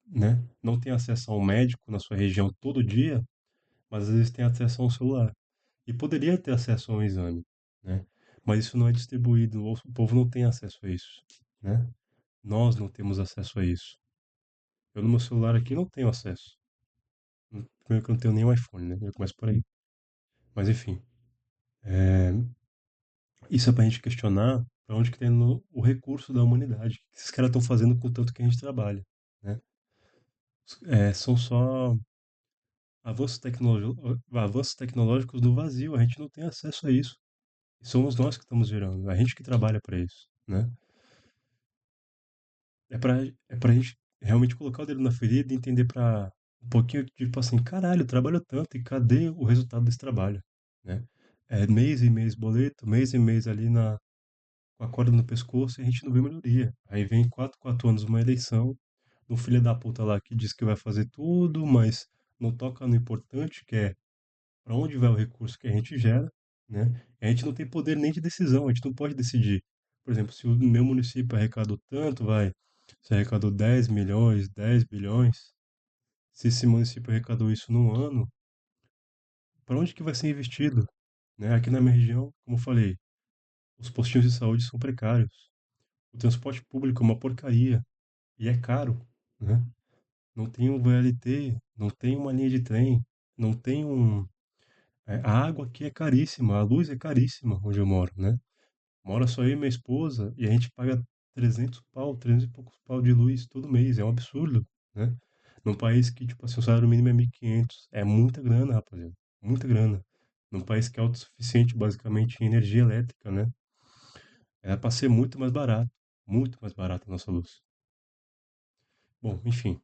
né? Não tem acesso a um médico na sua região todo dia, mas às vezes tem acesso a um celular. E poderia ter acesso a um exame, né? Mas isso não é distribuído, o povo não tem acesso a isso, né? Nós não temos acesso a isso. Eu no meu celular aqui não tenho acesso. Primeiro que eu não tenho nem um iPhone, né? Eu começo por aí. Mas enfim, é, isso é pra gente questionar pra onde que tá indo o recurso da humanidade. O que esses caras estão fazendo com o tanto que a gente trabalha, né? São só avanços tecnológicos do vazio. A gente não tem acesso a isso. E somos nós que estamos gerando, a gente que trabalha para isso, né? É pra gente realmente colocar o dedo na ferida e entender pra um pouquinho, tipo assim, caralho, eu trabalho tanto e cadê o resultado desse trabalho, né? É mês e mês boleto, mês e mês ali com a corda no pescoço e a gente não vê melhoria. Aí vem 4 anos uma eleição, um filho da puta lá que diz que vai fazer tudo, mas não toca no importante, que é para onde vai o recurso que a gente gera, né? A gente não tem poder nem de decisão, a gente não pode decidir. Por exemplo, se o meu município arrecadou tanto, se arrecadou 10 milhões, 10 bilhões, se esse município arrecadou isso num ano, para onde que vai ser investido? Né? Aqui na minha região, como eu falei, os postinhos de saúde são precários, o transporte público é uma porcaria e é caro, né? Não tem um VLT, não tem uma linha de trem, não tem a água aqui é caríssima, a luz é caríssima onde eu moro, né? Mora só eu e minha esposa e a gente paga 300 pau, 300 e poucos pau de luz todo mês. É um absurdo, né? Num país que, tipo assim, o salário mínimo é 1.500. É muita grana, rapaziada. Muita grana. num país que é autossuficiente basicamente em energia elétrica, né? Era para ser muito mais barato a nossa luz. Bom, enfim,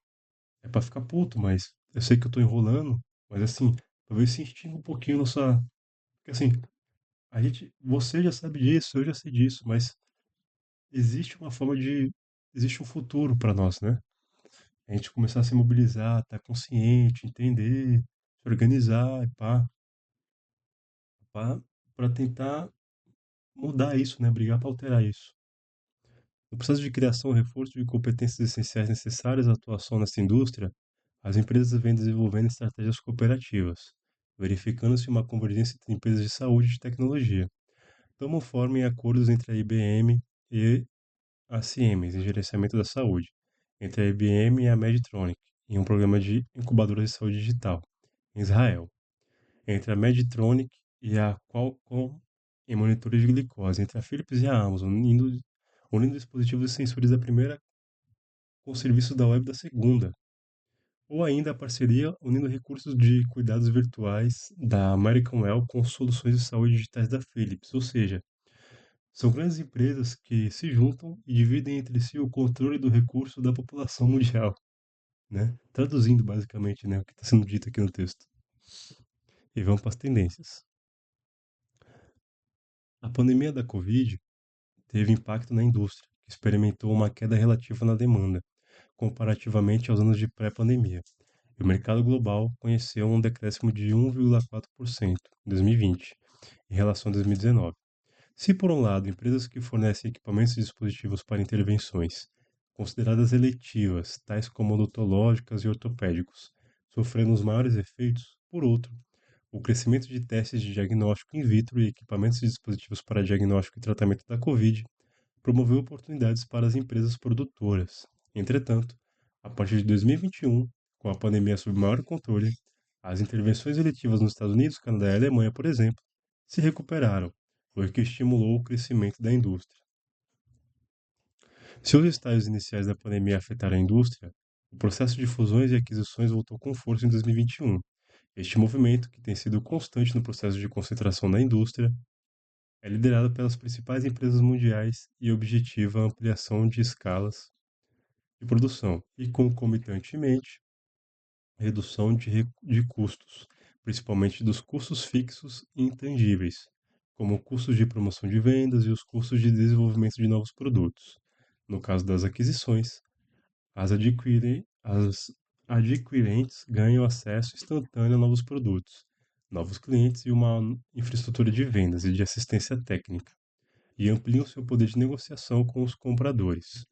é para ficar puto, mas eu sei que eu tô enrolando, mas assim, talvez se instiga um pouquinho nossa. Porque assim, você já sabe disso, eu já sei disso, mas existe uma forma de. Existe um futuro para nós, né? A gente começar a se mobilizar, estar consciente, entender, se organizar, e para tentar mudar isso, né? Brigar para alterar isso. No processo de criação e reforço de competências essenciais necessárias à atuação nessa indústria, as empresas vêm desenvolvendo estratégias cooperativas, verificando-se uma convergência entre empresas de saúde e de tecnologia. Tomam forma em acordos entre a IBM e a Siemens em gerenciamento da saúde, entre a IBM e a Medtronic em um programa de incubadoras de saúde digital, em Israel, entre a Medtronic e a Qualcomm em monitores de glicose, entre a Philips e a Amazon, unindo dispositivos e sensores da primeira com serviços da web da segunda, ou ainda a parceria unindo recursos de cuidados virtuais da American Well com soluções de saúde digitais da Philips, ou seja, são grandes empresas que se juntam e dividem entre si o controle do recurso da população mundial, né? Traduzindo basicamente, né, o que está sendo dito aqui no texto. E vamos para as tendências. A pandemia da Covid teve impacto na indústria, que experimentou uma queda relativa na demanda, comparativamente aos anos de pré-pandemia. E o mercado global conheceu um decréscimo de 1,4% em 2020, em relação a 2019. Se, por um lado, empresas que fornecem equipamentos e dispositivos para intervenções, consideradas eletivas, tais como odontológicas e ortopédicos, sofreram os maiores efeitos, por outro, o crescimento de testes de diagnóstico in vitro e equipamentos e dispositivos para diagnóstico e tratamento da Covid promoveu oportunidades para as empresas produtoras. Entretanto, a partir de 2021, com a pandemia sob maior controle, as intervenções eletivas nos Estados Unidos, Canadá e Alemanha, por exemplo, se recuperaram, o que estimulou o crescimento da indústria. Se os estágios iniciais da pandemia afetaram a indústria, o processo de fusões e aquisições voltou com força em 2021. Este movimento, que tem sido constante no processo de concentração da indústria, é liderado pelas principais empresas mundiais e objetiva a ampliação de escalas de produção e, concomitantemente, redução de custos, principalmente dos custos fixos e intangíveis, como custos de promoção de vendas e os custos de desenvolvimento de novos produtos. No caso das aquisições, as adquirentes ganham acesso instantâneo a novos produtos, novos clientes e uma infraestrutura de vendas e de assistência técnica, e ampliam seu poder de negociação com os compradores,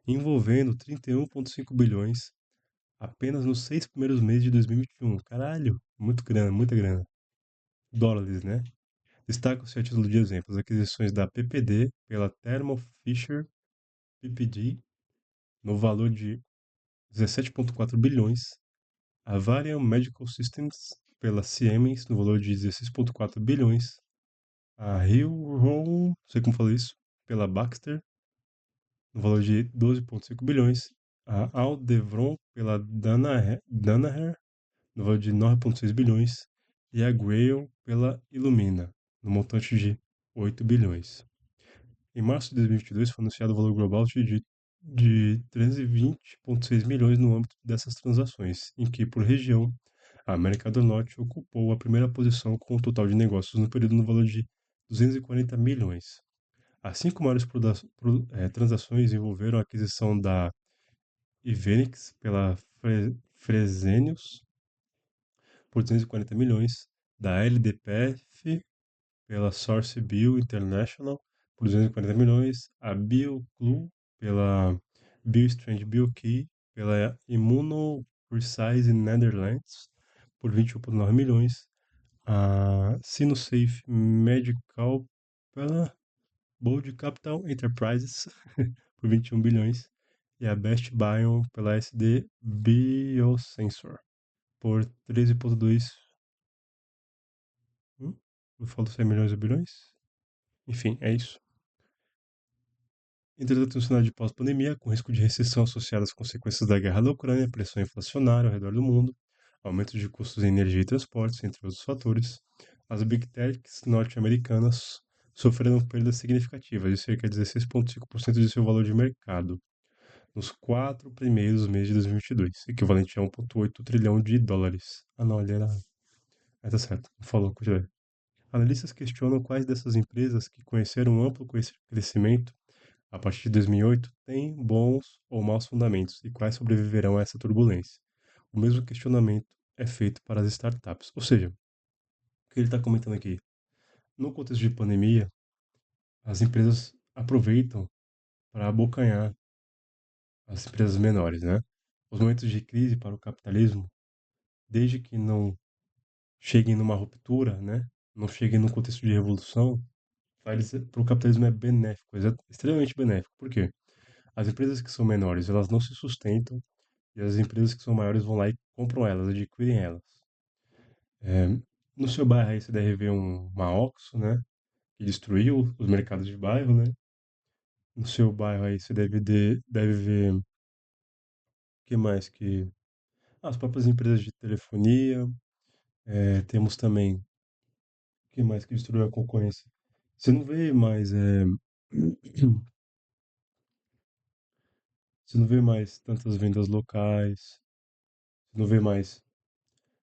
envolvendo 31,5 bilhões apenas nos 6 primeiros meses de 2021. Caralho, muito grana, muita grana. Dólares, né? Destacam-se a título de exemplo as aquisições da PPD pela Thermo Fisher PPD no valor de 17,4 bilhões, a Varian Medical Systems pela Siemens no valor de 16,4 bilhões, a Hillrom, não sei como falar isso, pela Baxter no valor de 12,5 bilhões, a Aldevron pela Danaher no valor de 9,6 bilhões, e a Grail pela Illumina, no montante de 8 bilhões. Em março de 2022 foi anunciado o valor global de 320,6 milhões no âmbito dessas transações, em que, por região, a América do Norte ocupou a primeira posição com um total de negócios no período no valor de 240 milhões. As cinco maiores transações envolveram a aquisição da Ivenix pela Fresenius por 240 milhões, da LDPF pela Source Bio International por 240 milhões, a BioClu pela BioStrand BioKey pela Immunoprecise Netherlands por 21,9 milhões, a Sinosafe Medical pela Bold Capital Enterprises por 21 bilhões e a Best Biome pela SD Biosensor por 13,2. Não falo se é milhões ou bilhões? Enfim, é isso. Entretanto, no cenário de pós-pandemia, com risco de recessão associada às consequências da guerra da Ucrânia, pressão inflacionária ao redor do mundo, aumento de custos em energia e transportes, entre outros fatores, as Big Techs norte-americanas sofreram perdas significativas, de cerca de 16,5% de seu valor de mercado, nos 4 primeiros meses de 2022, equivalente a 1,8 trilhão de dólares. Ah, não, ele era. Ah, tá certo, falou, continua. Analistas questionam quais dessas empresas que conheceram um amplo crescimento a partir de 2008 têm bons ou maus fundamentos e quais sobreviverão a essa turbulência. O mesmo questionamento é feito para as startups. Ou seja, o que ele está comentando aqui? No contexto de pandemia, as empresas aproveitam para abocanhar as empresas menores, né? Os momentos de crise para o capitalismo, desde que não cheguem numa ruptura, né? Não cheguem num contexto de revolução, para o capitalismo é benéfico, extremamente benéfico. Por quê? As empresas que são menores, elas não se sustentam e as empresas que são maiores vão lá e compram elas, adquirem elas. É, no seu bairro aí você deve ver uma OXXO, né? Que destruiu os mercados de bairro, né? No seu bairro aí você deve ver o que mais que... As próprias empresas de telefonia. Temos também o que mais que destruiu a concorrência. Você não vê mais... você não vê mais tantas vendas locais. Você não vê mais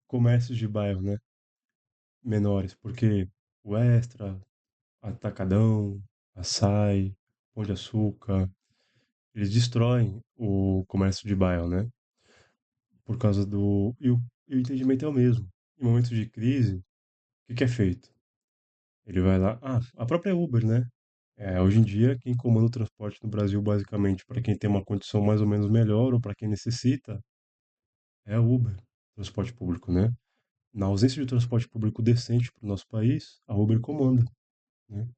comércios de bairro, né? Menores, porque o Extra, Atacadão, Açaí, Pão de Açúcar, eles destroem o comércio de bairro, né? Por causa do. E o entendimento é o mesmo. Em momentos de crise, o que que é feito? Ele vai lá. Ah, a própria Uber, né? Hoje em dia, quem comanda o transporte no Brasil, basicamente, para quem tem uma condição mais ou menos melhor ou para quem necessita, é a Uber, transporte público, né? Na ausência de transporte público decente para o nosso país, a Uber comanda, né?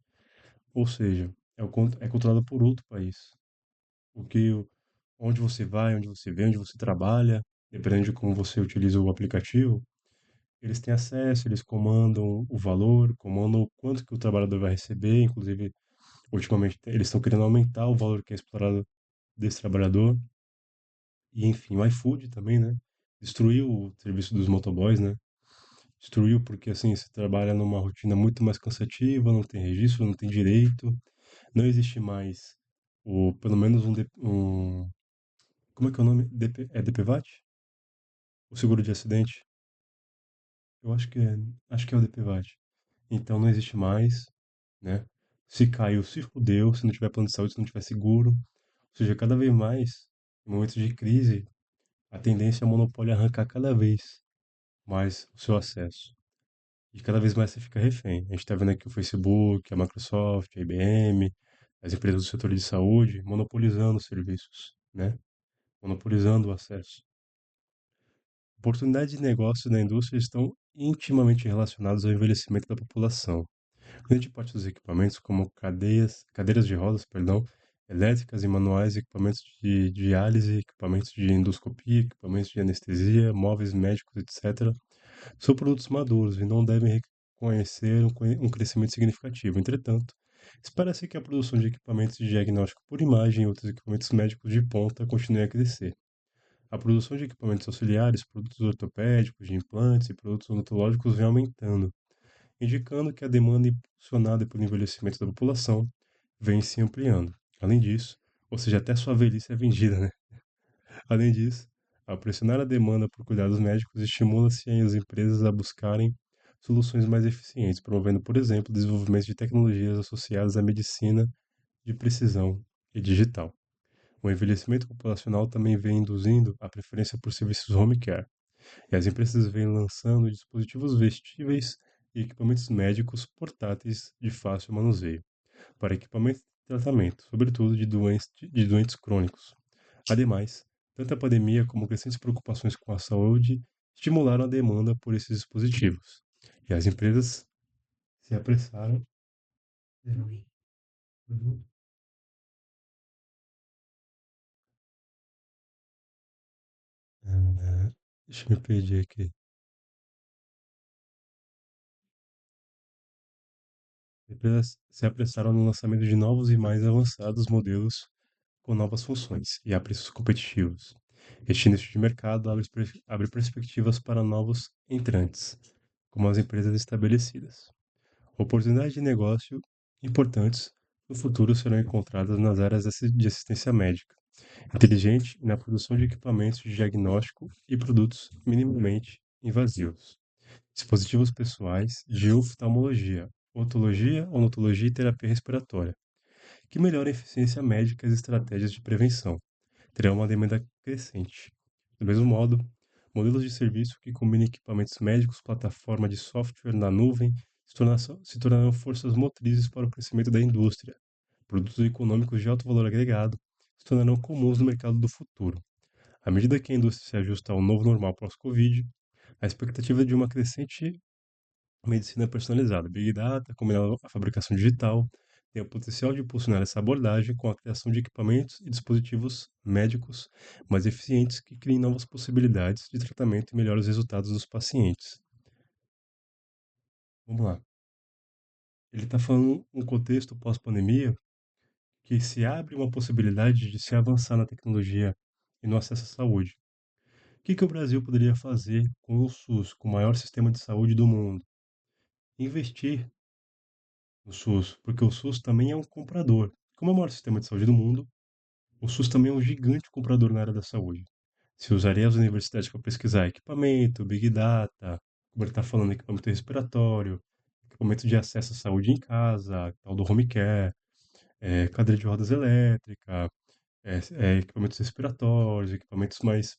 Ou seja, é controlada por outro país. O que, onde você vai, onde você vem, onde você trabalha, dependendo de como você utiliza o aplicativo, eles têm acesso, eles comandam o valor, comandam o quanto que o trabalhador vai receber. Inclusive, ultimamente, eles estão querendo aumentar o valor que é explorado desse trabalhador. E, enfim, o iFood também, né? Destruiu o serviço dos motoboys, né? Destruiu porque, assim, você trabalha numa rotina muito mais cansativa, não tem registro, não tem direito, não existe mais pelo menos como é que é o nome? DPVAT? O seguro de acidente? Eu acho que é o DPVAT. Então não existe mais, né? Se caiu, se fudeu, se não tiver plano de saúde, se não tiver seguro. Ou seja, cada vez mais, em momentos de crise, a tendência é o monopólio arrancar cada vez mais o seu acesso. E cada vez mais você fica refém. A gente está vendo aqui o Facebook, a Microsoft, a IBM, as empresas do setor de saúde monopolizando os serviços, né? Monopolizando o acesso. Oportunidades de negócio na indústria estão intimamente relacionadas ao envelhecimento da população. Grande parte dos equipamentos, como cadeiras de rodas, perdão, elétricas e manuais, equipamentos de diálise, equipamentos de endoscopia, equipamentos de anestesia, móveis médicos, etc., são produtos maduros e não devem reconhecer um crescimento significativo. Entretanto, espera-se que a produção de equipamentos de diagnóstico por imagem e outros equipamentos médicos de ponta continue a crescer. A produção de equipamentos auxiliares, produtos ortopédicos, de implantes e produtos odontológicos vem aumentando, indicando que a demanda impulsionada pelo envelhecimento da população vem se ampliando. Além disso, ou seja, até sua velhice é vendida, né? Além disso, ao pressionar a demanda por cuidados médicos, estimula-se as empresas a buscarem soluções mais eficientes, promovendo, por exemplo, o desenvolvimento de tecnologias associadas à medicina de precisão e digital. O envelhecimento populacional também vem induzindo a preferência por serviços home care, e as empresas vêm lançando dispositivos vestíveis e equipamentos médicos portáteis de fácil manuseio para equipamento de tratamento, sobretudo de doentes crônicos. Ademais, tanto a pandemia como crescentes preocupações com a saúde estimularam a demanda por esses dispositivos, e as empresas se apressaram. Uhum. Deixa eu me perder aqui. Empresas se apressaram no lançamento de novos e mais avançados modelos com novas funções e a preços competitivos. Este nicho de mercado abre perspectivas para novos entrantes. como as empresas estabelecidas. Oportunidades de negócio importantes no futuro serão encontradas nas áreas de assistência médica, inteligente e na produção de equipamentos de diagnóstico e produtos minimamente invasivos. Dispositivos pessoais de oftalmologia, otologia, odontologia e terapia respiratória, que melhoram a eficiência médica e as estratégias de prevenção. Terá uma demanda crescente. Do mesmo modo, modelos de serviço que combinem equipamentos médicos, plataforma de software na nuvem, se tornarão forças motrizes para o crescimento da indústria. Produtos econômicos de alto valor agregado se tornarão comuns no mercado do futuro. À medida que a indústria se ajusta ao novo normal pós-Covid, a expectativa de uma crescente medicina personalizada, Big Data, combinado à fabricação digital, tem o potencial de impulsionar essa abordagem com a criação de equipamentos e dispositivos médicos mais eficientes que criem novas possibilidades de tratamento e melhores resultados dos pacientes. Vamos lá. Ele está falando um contexto pós-pandemia que se abre uma possibilidade de se avançar na tecnologia e no acesso à saúde. O que o Brasil poderia fazer com o SUS, com o maior sistema de saúde do mundo? Investir no SUS, porque o SUS também é um comprador. Como é o maior sistema de saúde do mundo, o SUS também é um gigante comprador na área da saúde. Se usaria as universidades para pesquisar equipamento, Big Data, como ele está falando, equipamento respiratório, equipamento de acesso à saúde em casa, tal do home care, cadeira de rodas elétrica, equipamentos respiratórios, equipamentos mais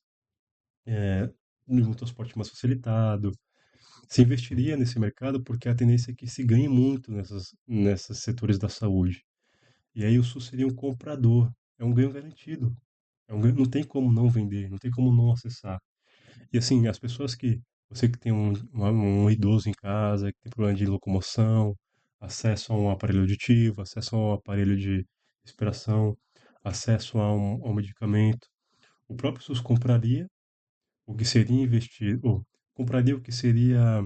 de um transporte mais facilitado. Se investiria nesse mercado porque a tendência é que se ganhe muito nessas setores da saúde. E aí o SUS seria um comprador, é um ganho garantido. Não tem como não vender, não tem como não acessar. E assim, as pessoas que, você que tem um idoso em casa, que tem problema de locomoção, acesso a um aparelho auditivo, acesso a um aparelho de respiração, acesso a um medicamento, o próprio SUS compraria o que seria investido, ou compraria o que seria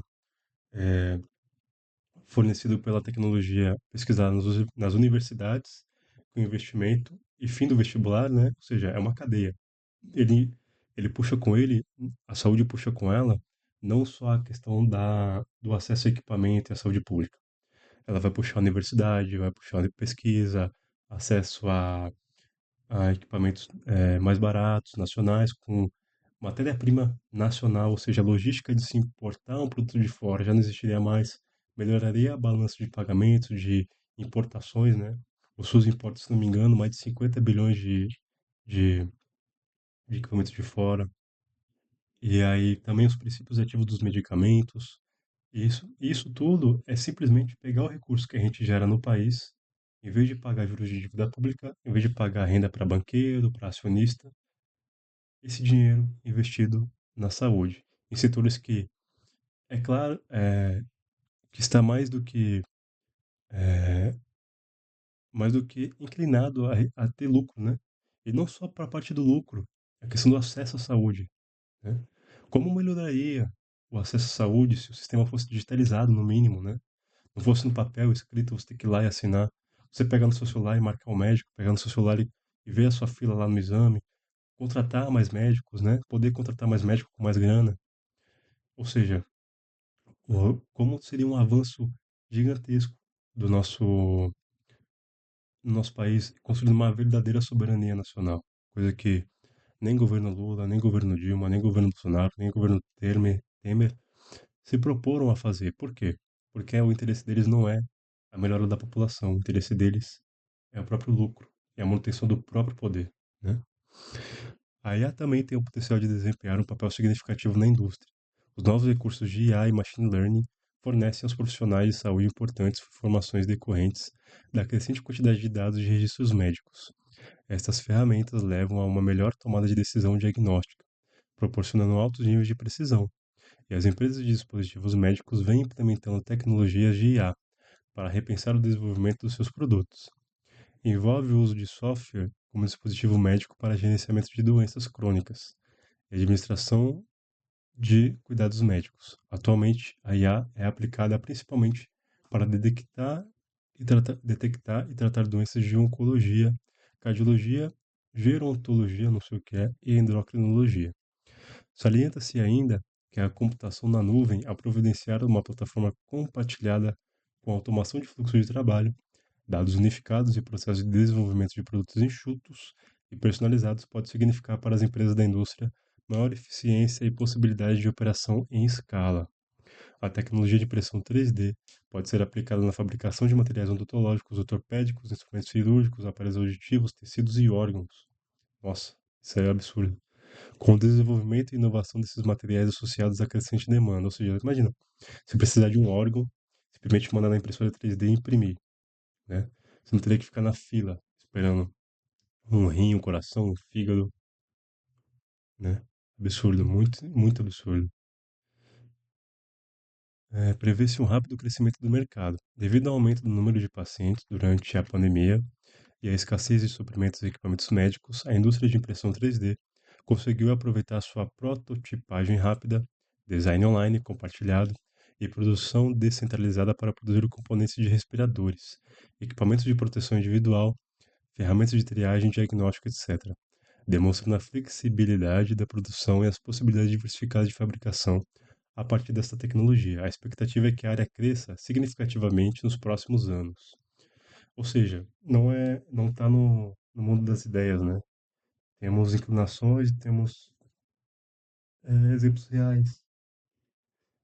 fornecido pela tecnologia pesquisada nas universidades, com investimento e fim do vestibular, né? Ou seja, é uma cadeia. Ele, ele puxa com ele, a saúde puxa com ela, não só a questão do acesso a equipamento e à saúde pública. Ela vai puxar a universidade, vai puxar a pesquisa, acesso a equipamentos mais baratos, nacionais, com matéria-prima nacional, ou seja, a logística de se importar um produto de fora já não existiria mais, melhoraria a balança de pagamentos, de importações, né? O SUS importa, se não me engano, mais de 50 bilhões de, de equipamentos de fora. E aí também os princípios ativos dos medicamentos. Isso tudo é simplesmente pegar o recurso que a gente gera no país, em vez de pagar juros de dívida pública, em vez de pagar renda para banqueiro, para acionista, esse dinheiro investido na saúde, em setores que, é claro, que está mais do que inclinado a ter lucro, né? E não só para a parte do lucro, a questão do acesso à saúde, né? Como melhoraria o acesso à saúde se o sistema fosse digitalizado, no mínimo, né? Não fosse no papel escrito, você ter que ir lá e assinar. Você pegar no seu celular e marcar um médico, pegar no seu celular e ver a sua fila lá no exame, contratar mais médicos, né? Poder contratar mais médicos com mais grana. Ou seja, como seria um avanço gigantesco do nosso país, construindo uma verdadeira soberania nacional. Coisa que nem governo Lula, nem governo Dilma, nem governo Bolsonaro, nem governo Temer se proporam a fazer. Por quê? Porque o interesse deles não é a melhora da população, o interesse deles é o próprio lucro e a manutenção do próprio poder, né? A IA também tem o potencial de desempenhar um papel significativo na indústria. Os novos recursos de IA e machine learning fornecem aos profissionais de saúde importantes informações decorrentes da crescente quantidade de dados de registros médicos. Estas ferramentas levam a uma melhor tomada de decisão diagnóstica, proporcionando altos níveis de precisão, e as empresas de dispositivos médicos vêm implementando tecnologias de IA para repensar o desenvolvimento dos seus produtos. Envolve o uso de software como dispositivo médico para gerenciamento de doenças crônicas e administração de cuidados médicos. Atualmente, a IA é aplicada principalmente para detectar e tratar doenças de oncologia, cardiologia, gerontologia, não sei o que é, e endocrinologia. Salienta-se ainda que é a computação na nuvem ao providenciar uma plataforma compartilhada com automação de fluxo de trabalho, dados unificados e processos de desenvolvimento de produtos enxutos e personalizados pode significar para as empresas da indústria maior eficiência e possibilidade de operação em escala. A tecnologia de impressão 3D pode ser aplicada na fabricação de materiais odontológicos, ortopédicos, instrumentos cirúrgicos, aparelhos auditivos, tecidos e órgãos. Nossa, isso é absurdo. Com o desenvolvimento e inovação desses materiais associados à crescente demanda. Ou seja, imagina, se precisar de um órgão, simplesmente mandar na impressora 3D e imprimir, né? Você não teria que ficar na fila esperando um rim, um coração, um fígado, né? Absurdo, muito, muito absurdo. Prevê-se um rápido crescimento do mercado. Devido ao aumento do número de pacientes durante a pandemia e à escassez de suprimentos e equipamentos médicos, a indústria de impressão 3D conseguiu aproveitar sua prototipagem rápida, design online compartilhado e produção descentralizada para produzir componentes de respiradores, equipamentos de proteção individual, ferramentas de triagem, diagnóstico, etc., demonstrando a flexibilidade da produção e as possibilidades diversificadas de fabricação a partir dessa tecnologia. A expectativa é que a área cresça significativamente nos próximos anos. Ou seja, não está no mundo das ideias, né? Temos inclinações, temos exemplos reais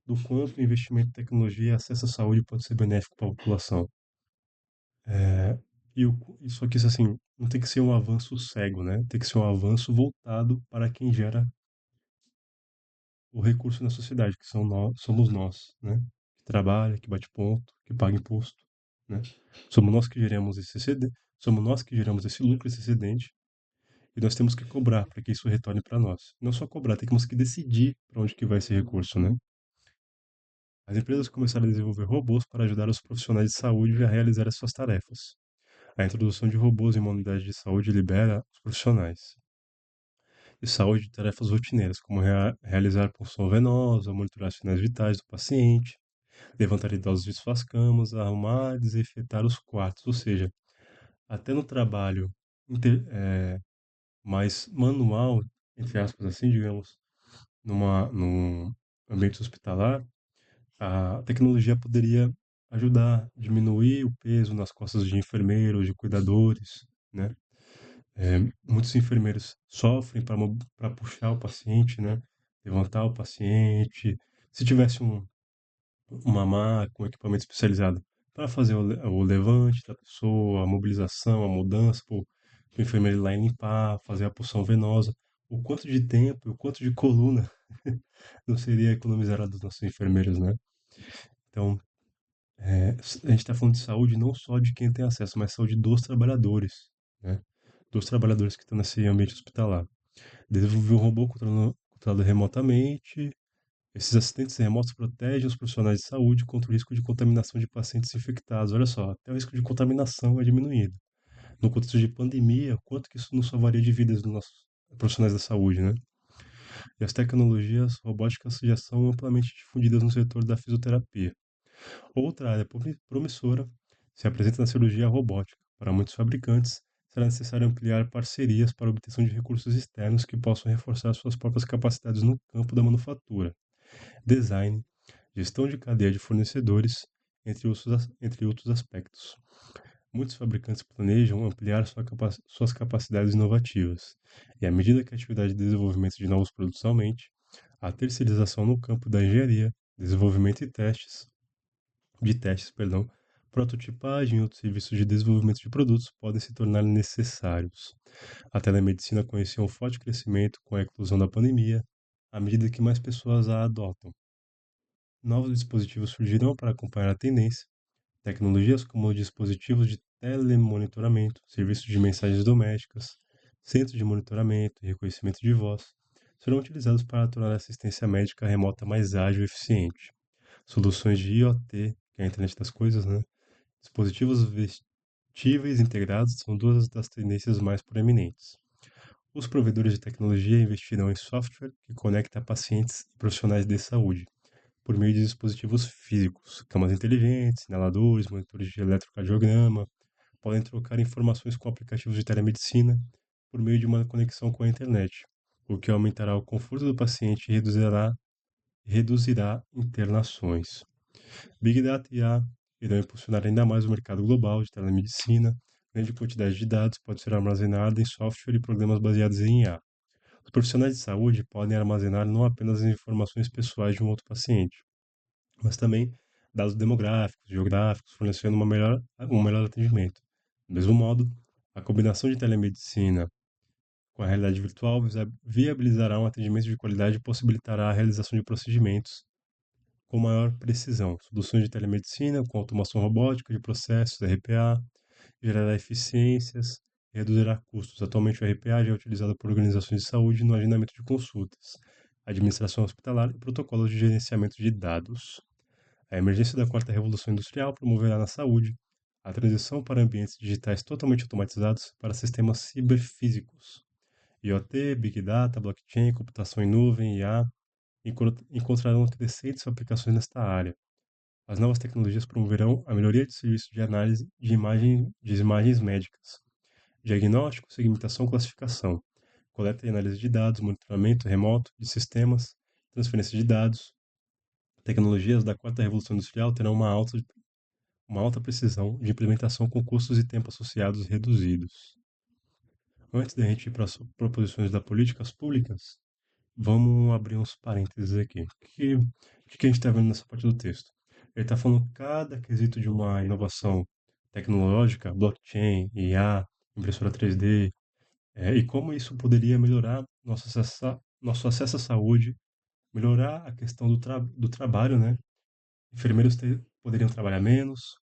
do quanto o investimento em tecnologia e acesso à saúde pode ser benéfico para a população. É, só que isso assim, não tem que ser um avanço cego, né? Tem que ser um avanço voltado para quem gera o recurso na sociedade, que somos nós, né? Que trabalha, que bate ponto, que paga imposto, né? Somos nós que geramos esse excedente, somos nós que geramos esse lucro, esse excedente, e nós temos que cobrar para que isso retorne para nós. Não só cobrar, temos que decidir para onde que vai esse recurso, né? As empresas começaram a desenvolver robôs para ajudar os profissionais de saúde a realizar as suas tarefas. A introdução de robôs em uma unidade de saúde libera os profissionais de saúde de tarefas rotineiras, como realizar punção venosa, monitorar sinais vitais do paciente, levantar idosos de suas camas, arrumar e desinfetar os quartos. Ou seja, até no trabalho mais manual, entre aspas assim, digamos, num ambiente hospitalar, a tecnologia poderia ajudar a diminuir o peso nas costas de enfermeiros, de cuidadores, né? Muitos enfermeiros sofrem para puxar o paciente, né? Levantar o paciente. Se tivesse uma maca, um equipamento especializado para fazer o levante da pessoa, a mobilização, a mudança, o enfermeiro ir lá e limpar, fazer a punção venosa, o quanto de tempo, o quanto de coluna não seria economizado dos nossos enfermeiros, né? Então, a gente está falando de saúde não só de quem tem acesso, mas saúde dos trabalhadores, né? Dos trabalhadores que estão nesse ambiente hospitalar. Desenvolver um robô controlado remotamente. Esses assistentes remotos protegem os profissionais de saúde contra o risco de contaminação de pacientes infectados. Olha só, até o risco de contaminação é diminuído. No contexto de pandemia, quanto que isso não salvaria de vidas dos nossos profissionais da saúde, né? E as tecnologias robóticas já são amplamente difundidas no setor da fisioterapia. Outra área promissora se apresenta na cirurgia robótica. Para muitos fabricantes, será necessário ampliar parcerias para a obtenção de recursos externos que possam reforçar suas próprias capacidades no campo da manufatura, design, gestão de cadeia de fornecedores, entre outros aspectos. Muitos fabricantes planejam ampliar suas capacidades inovativas, e à medida que a atividade de desenvolvimento de novos produtos aumente, a terceirização no campo da engenharia, desenvolvimento perdão, prototipagem e outros serviços de desenvolvimento de produtos podem se tornar necessários. A telemedicina conheceu um forte crescimento com a eclosão da pandemia, à medida que mais pessoas a adotam. Novos dispositivos surgirão para acompanhar a tendência. Tecnologias como dispositivos de telemonitoramento, serviços de mensagens domésticas, centros de monitoramento e reconhecimento de voz serão utilizados para tornar a assistência médica remota mais ágil e eficiente. Soluções de IoT, que é a internet das coisas, né? Dispositivos vestíveis integrados são duas das tendências mais proeminentes. Os provedores de tecnologia investirão em software que conecta pacientes e profissionais de saúde por meio de dispositivos físicos, camas inteligentes, inaladores, monitores de eletrocardiograma, podem trocar informações com aplicativos de telemedicina por meio de uma conexão com a internet, o que aumentará o conforto do paciente e reduzirá e reduzirá internações. Big Data e IA irão impulsionar ainda mais o mercado global de telemedicina. Grande quantidade de dados pode ser armazenada em software e programas baseados em IA. Os profissionais de saúde podem armazenar não apenas as informações pessoais de um outro paciente, mas também dados demográficos, geográficos, fornecendo um melhor atendimento. Do mesmo modo, a combinação de telemedicina com a realidade virtual viabilizará um atendimento de qualidade e possibilitará a realização de procedimentos com maior precisão. Soluções de telemedicina com automação robótica de processos, RPA, gerará eficiências e reduzirá custos. Atualmente, o RPA já é utilizado por organizações de saúde no agendamento de consultas, administração hospitalar e protocolos de gerenciamento de dados. A emergência da quarta revolução industrial promoverá na saúde a transição para ambientes digitais totalmente automatizados para sistemas ciberfísicos. IoT, Big Data, blockchain, computação em nuvem, IA, encontrarão crescentes aplicações nesta área. As novas tecnologias promoverão a melhoria de serviços de análise de imagens médicas, diagnóstico, segmentação, classificação, coleta e análise de dados, monitoramento remoto de sistemas, transferência de dados. Tecnologias da quarta revolução industrial terão uma alta precisão de implementação com custos e tempo associados reduzidos. Antes da gente ir para as proposições das políticas públicas, vamos abrir uns parênteses aqui. O que a gente está vendo nessa parte do texto? Ele está falando cada quesito de uma inovação tecnológica, blockchain, IA, impressora 3D, e como isso poderia melhorar nosso acesso à saúde, melhorar a questão do trabalho, né? Enfermeiros poderiam trabalhar menos,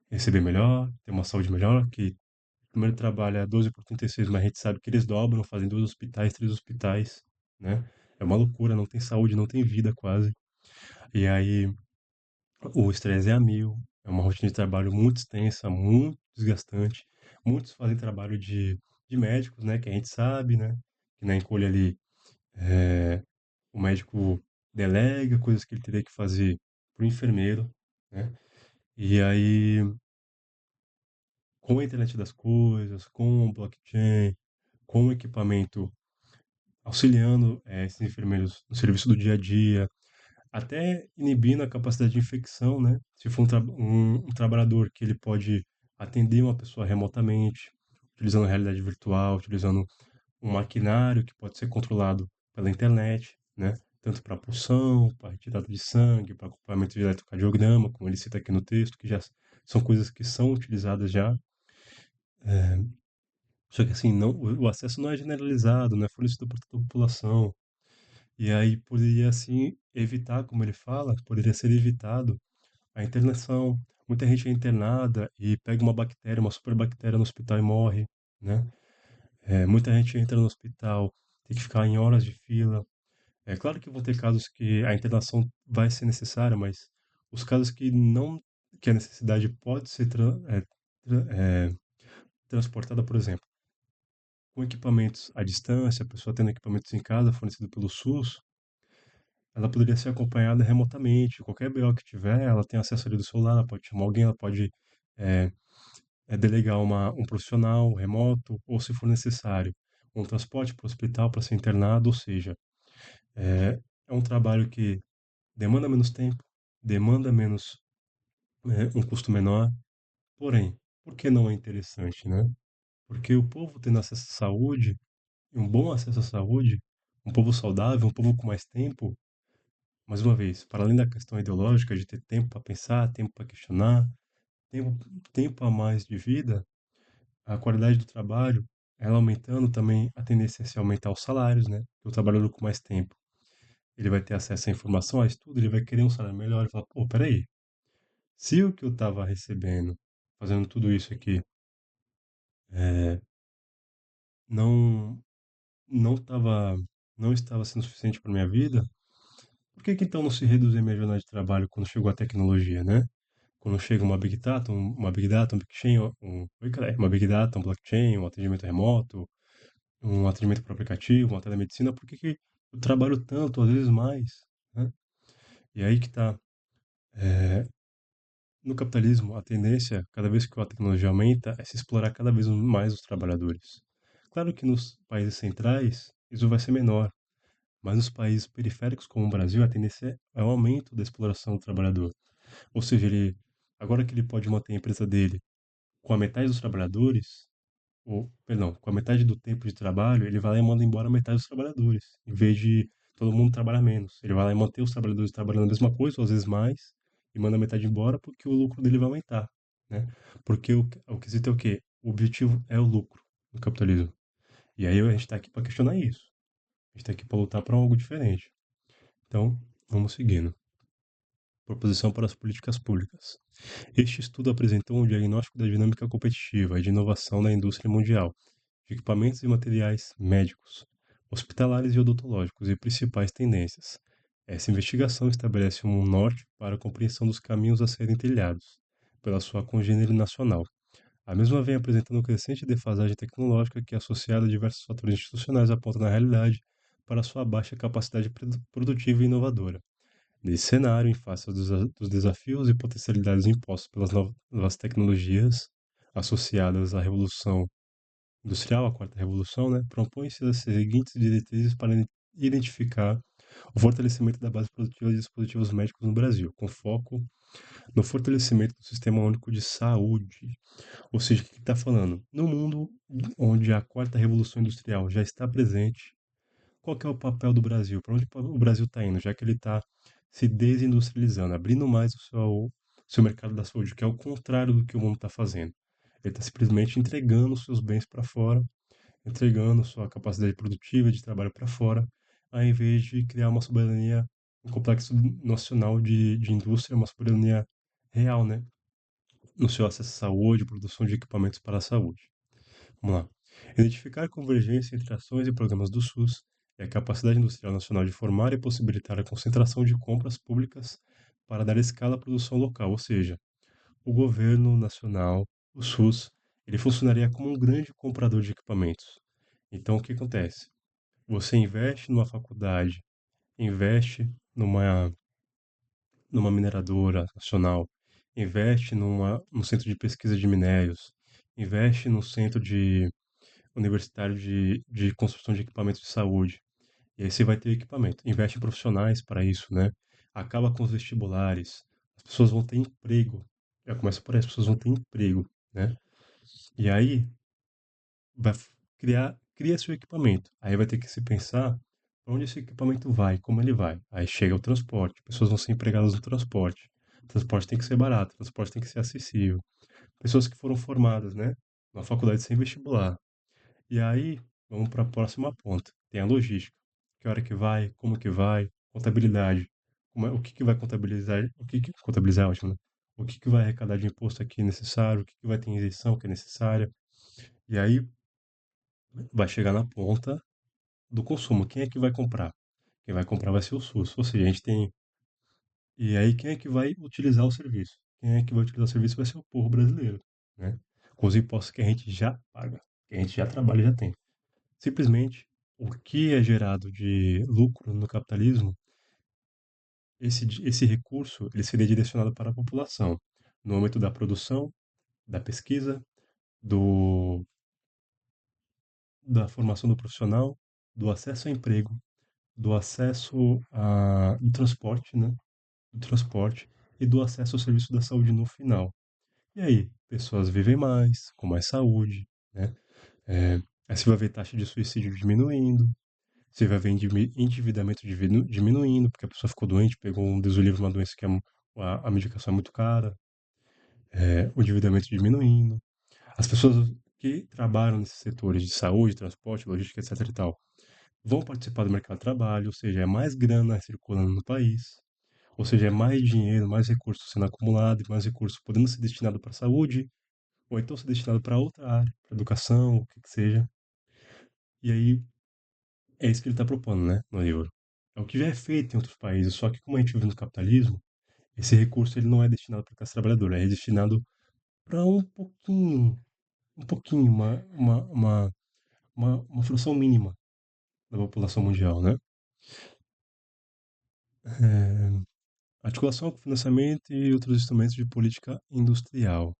receber melhor, ter uma saúde melhor, que o primeiro trabalha 12 por 36, mas a gente sabe que eles dobram, fazem 2 hospitais, 3 hospitais, né? É uma loucura, não tem saúde, não tem vida quase. E aí o estresse é a mil, é uma rotina de trabalho muito extensa, muito desgastante. Muitos fazem trabalho de médicos, né? Que a gente sabe, né? Que na encolha ali é, o médico delega coisas que ele teria que fazer para o enfermeiro, né? E aí, com a internet das coisas, com o blockchain, com o equipamento auxiliando esses enfermeiros no serviço do dia a dia, até inibindo a capacidade de infecção, né? Se for um trabalhador que ele pode atender uma pessoa remotamente, utilizando a realidade virtual, utilizando um maquinário que pode ser controlado pela internet, né? Tanto para punção, para retirada de sangue, para acompanhamento de eletrocardiograma, como ele cita aqui no texto, que já são coisas que são utilizadas já. Só que assim, não, o acesso não é generalizado, não é fornecido para toda a população. E aí poderia assim evitar, como ele fala, poderia ser evitado a internação. Muita gente é internada e pega uma bactéria, uma superbactéria no hospital e morre, né? Muita gente entra no hospital, tem que ficar em horas de fila. É claro que vão ter casos que a internação vai ser necessária, mas os casos que não, que a necessidade pode ser tra- é, transportada, por exemplo, com equipamentos à distância, a pessoa tendo equipamentos em casa fornecido pelo SUS, ela poderia ser acompanhada remotamente. Qualquer BO que tiver, ela tem acesso ali do celular, ela pode chamar alguém, ela pode é, delegar um profissional remoto, ou se for necessário, um transporte para o hospital para ser internado, ou seja, é, é um trabalho que demanda menos tempo, demanda menos, um custo menor, porém, por que não é interessante, né? Porque o povo tendo acesso à saúde, um bom acesso à saúde, um povo saudável, um povo com mais tempo, mais uma vez, para além da questão ideológica de ter tempo para pensar, tempo para questionar, tempo, tempo a mais de vida, a qualidade do trabalho, ela aumentando também, a tendência é se aumentar os salários, né? O trabalhador com mais tempo, ele vai ter acesso à informação, a estudo, ele vai querer um salário melhor, ele fala, pô, peraí, se o que eu estava recebendo, fazendo tudo isso aqui, é, não, não estava, não estava sendo suficiente para minha vida, por que que então não se reduzir minha jornada de trabalho quando chegou a tecnologia, né? Quando chega uma Big Data, um blockchain, oi, cara, uma Big Data, um blockchain, um atendimento remoto, um atendimento por aplicativo, uma telemedicina, por que que eu trabalho tanto, às vezes mais, né? E aí que tá, no capitalismo, a tendência, cada vez que a tecnologia aumenta, é se explorar cada vez mais os trabalhadores. Claro que nos países centrais, isso vai ser menor, Mas nos países periféricos, como o Brasil, a tendência é o aumento da exploração do trabalhador. Ou seja, agora que ele pode manter a empresa dele com a metade dos trabalhadores, ou, perdão, com a metade do tempo de trabalho, ele vai lá e manda embora a metade dos trabalhadores, em vez de todo mundo trabalhar menos. Ele vai lá e manter os trabalhadores trabalhando a mesma coisa, ou às vezes mais, e manda a metade embora porque o lucro dele vai aumentar, né? Porque o quesito é o quê? O objetivo é o lucro no capitalismo. E aí a gente está aqui para questionar isso. A gente está aqui para lutar para algo diferente. Então, vamos seguindo. Proposição para as políticas públicas. Este estudo apresentou um diagnóstico da dinâmica competitiva e de inovação na indústria mundial, de equipamentos e materiais médicos, hospitalares e odontológicos e principais tendências. Essa investigação estabelece um norte para a compreensão dos caminhos a serem trilhados, pela sua congênere nacional. A mesma vem apresentando crescente defasagem tecnológica que, associada a diversos fatores institucionais, aponta na realidade para sua baixa capacidade produtiva e inovadora. Nesse cenário, em face dos desafios e potencialidades impostos pelas novas tecnologias associadas à Revolução Industrial, a quarta revolução, né, propõe-se as seguintes diretrizes para identificar o fortalecimento da base produtiva de dispositivos médicos no Brasil, com foco no fortalecimento do Sistema Único de Saúde. Ou seja, o que está falando? No mundo onde a quarta revolução industrial já está presente, qual que é o papel do Brasil? Para onde o Brasil está indo? Já que ele está se desindustrializando, abrindo mais o seu mercado da saúde, que é o contrário do que o mundo está fazendo. Ele está simplesmente entregando os seus bens para fora, entregando sua capacidade produtiva de trabalho para fora, ao invés de criar uma soberania, um complexo nacional de indústria, uma soberania real, né? No seu acesso à saúde, produção de equipamentos para a saúde. Vamos lá. Identificar a convergência entre ações e programas do SUS e a capacidade industrial nacional de formar e possibilitar a concentração de compras públicas para dar escala à produção local, ou seja, o governo nacional, o SUS, ele funcionaria como um grande comprador de equipamentos. Então, o que acontece? Você investe numa faculdade, investe numa mineradora nacional, investe num centro de pesquisa de minérios, investe num centro universitário de construção de equipamentos de saúde. E aí você vai ter equipamento. Investe em profissionais para isso, né? Acaba com os vestibulares. As pessoas vão ter emprego. Já começa por aí, as pessoas vão ter emprego, né? E aí vai cria seu equipamento. Aí vai ter que se pensar para onde esse equipamento vai, como ele vai. Aí chega o transporte, pessoas vão ser empregadas no transporte. O transporte tem que ser barato, o transporte tem que ser acessível. Pessoas que foram formadas, né, na faculdade sem vestibular. E aí, vamos para a próxima ponta. Tem a logística. Que hora que vai, como que vai, contabilidade. O que que vai contabilizar, contabilizar é ótimo, né? O que que vai arrecadar de imposto aqui necessário, o que que vai ter isenção que é necessária. E aí vai chegar na ponta do consumo. Quem é que vai comprar? Quem vai comprar vai ser o SUS. Ou seja, a gente tem. E aí, quem é que vai utilizar o serviço? Quem é que vai utilizar o serviço vai ser o povo brasileiro, né? Com os impostos que a gente já paga, que a gente já trabalha e já tem. Simplesmente, o que é gerado de lucro no capitalismo, esse recurso, ele seria direcionado para a população, no âmbito da produção, da pesquisa, do, da formação do profissional, do acesso ao emprego, do acesso do transporte, né? Do transporte e do acesso ao serviço da saúde no final. E aí, pessoas vivem mais, com mais saúde, né? Aí você vai ver taxa de suicídio diminuindo, você vai ver endividamento diminuindo, porque a pessoa ficou doente, pegou um deslivre, uma doença que a medicação é muito cara, o endividamento diminuindo. As pessoas que trabalham nesses setores de saúde, transporte, logística, etc e tal, vão participar do mercado de trabalho, ou seja, é mais grana circulando no país, ou seja, é mais dinheiro, mais recursos sendo acumulado, e mais recursos podendo ser destinado para a saúde, ou então ser destinado para outra área, para educação, o que que seja. E aí é isso que ele está propondo, né, no livro. É o que já é feito em outros países, só que como a gente vive no capitalismo, esse recurso ele não é destinado para a classe trabalhadora, é destinado para um pouquinho, uma fração mínima da população mundial, né? É, articulação com financiamento e outros instrumentos de política industrial.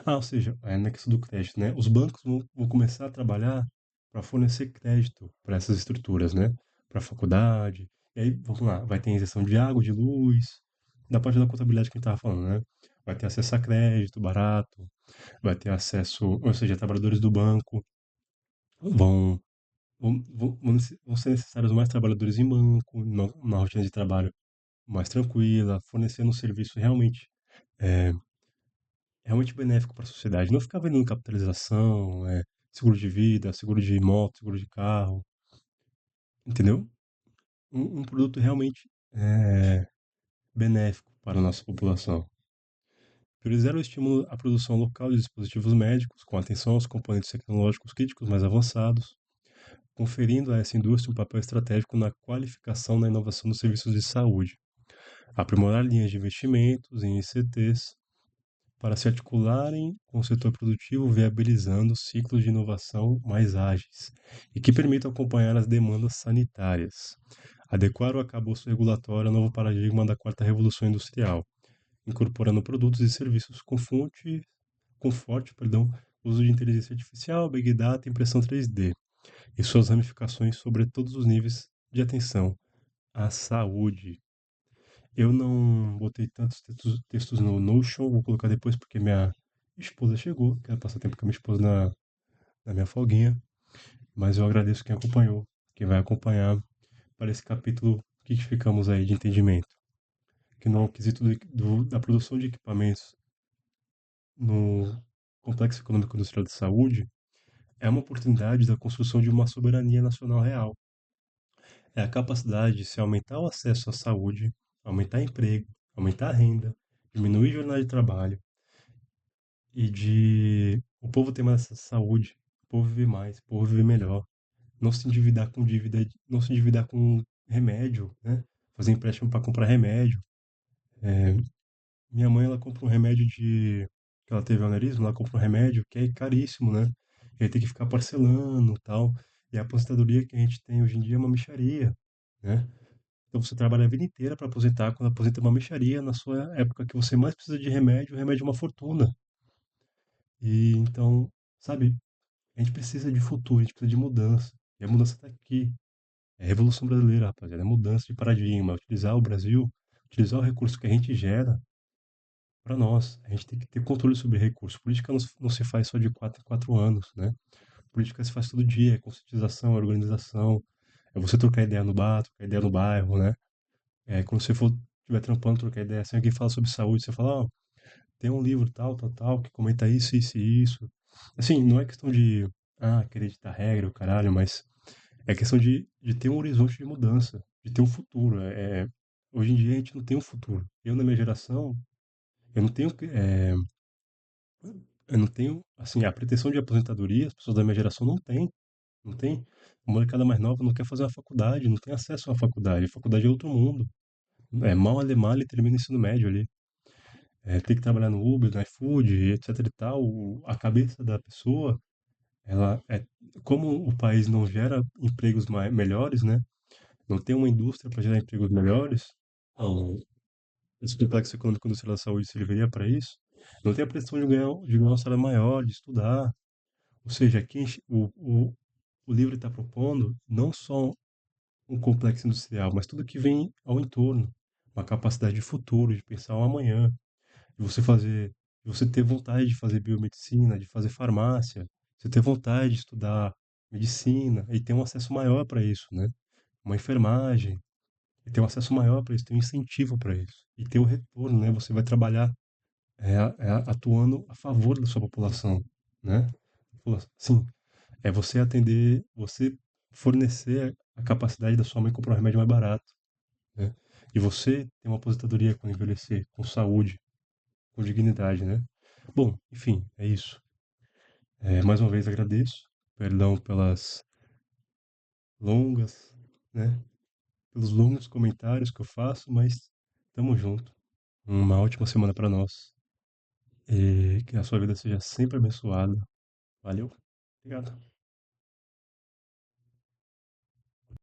Ah, ou seja, é anexo do crédito, né? Os bancos vão começar a trabalhar para fornecer crédito para essas estruturas, né? para a faculdade. E aí, vamos lá, vai ter isenção de água, de luz, da parte da contabilidade que a gente estava falando, né? Vai ter acesso a crédito barato, vai ter acesso, ou seja, trabalhadores do banco vão, vão ser necessários mais trabalhadores em banco, na rotina de trabalho mais tranquila, fornecendo um serviço é, realmente benéfico para a sociedade. Não ficar vendendo capitalização, seguro de vida, seguro de moto, seguro de carro, entendeu? Um produto realmente benéfico para a nossa população. Priorizar o estímulo à produção local de dispositivos médicos, com atenção aos componentes tecnológicos críticos mais avançados, conferindo a essa indústria um papel estratégico na qualificação da inovação dos serviços de saúde. Aprimorar linhas de investimentos em ICTs para se articularem com o setor produtivo, viabilizando ciclos de inovação mais ágeis e que permitam acompanhar as demandas sanitárias. Adequar o arcabouço regulatório ao novo paradigma da quarta revolução industrial, incorporando produtos e serviços com forte, uso de inteligência artificial, big data e impressão 3D, e suas ramificações sobre todos os níveis de atenção à saúde. Eu não botei tantos textos no Notion, vou colocar depois porque minha esposa chegou, quero passar tempo com a minha esposa na minha folguinha, mas eu agradeço quem acompanhou, quem vai acompanhar para esse capítulo. O que ficamos aí de entendimento? Que no quesito da produção de equipamentos no complexo econômico industrial de saúde, é uma oportunidade da construção de uma soberania nacional real. É a capacidade de se aumentar o acesso à saúde, aumentar emprego, aumentar a renda, diminuir a jornada de trabalho e de o povo ter mais saúde, o povo viver mais, o povo viver melhor, não se endividar com dívida, não se endividar com remédio, né? Fazer empréstimo para comprar remédio. Minha mãe, ela compra um remédio que ela teve aneurisma, ela compra um remédio que é caríssimo, né? E aí tem que ficar parcelando e tal. E a aposentadoria que a gente tem hoje em dia é uma mixaria, né? Então você trabalha a vida inteira para aposentar, quando aposenta é uma mixaria, na sua época que você mais precisa de remédio, o remédio é uma fortuna. E então, sabe, a gente precisa de futuro, a gente precisa de mudança. E a mudança está aqui. É a Revolução Brasileira, rapaziada, é mudança de paradigma, utilizar o Brasil, utilizar o recurso que a gente gera para nós. A gente tem que ter controle sobre recursos. Política não se faz só de 4 em 4 anos, né? Política se faz todo dia, é conscientização, é organização, é você trocar ideia no bar, trocar ideia no bairro, né? Quando você for estiver trampando, trocar ideia, se alguém fala sobre saúde, você fala, ó, tem um livro tal, tal, tal, que comenta isso, isso e isso. Assim, não é questão de, querer ditar regra, o caralho, mas é questão de ter um horizonte de mudança, de ter um futuro. Hoje em dia a gente não tem um futuro. Eu, na minha geração, eu não tenho, eu não tenho, assim, a pretensão de aposentadoria, as pessoas da minha geração não têm, não tem. A molecada mais nova não quer fazer uma faculdade, não tem acesso a uma faculdade. A faculdade é outro mundo. Mal e termina o ensino médio ali. Tem que trabalhar no Uber, no iFood, etc e tal. A cabeça da pessoa, ela é, como o país não gera empregos melhores, né? Não tem uma indústria para gerar empregos melhores. Então, esse complexo econômico industrial da saúde serviria para isso. Não tem a pressão de ganhar um salário maior, de estudar. Ou seja, o livro está propondo não só um complexo industrial, mas tudo que vem ao entorno. Uma capacidade de futuro, de pensar o amanhã, de você ter vontade de fazer biomedicina, de fazer farmácia, você ter vontade de estudar medicina e ter um acesso maior para isso, né? Uma enfermagem, e ter um acesso maior para isso, ter um incentivo para isso. E ter o retorno, né? Você vai trabalhar atuando a favor da sua população, né? Sim, é você atender, você fornecer a capacidade da sua mãe comprar um remédio mais barato, né? E você ter uma aposentadoria quando envelhecer, com saúde, com dignidade, né? Bom, enfim, é isso. Mais uma vez agradeço, perdão pelas longas, né? Pelos longos comentários que eu faço, mas tamo junto. Uma ótima semana para nós e que a sua vida seja sempre abençoada. Valeu, obrigado.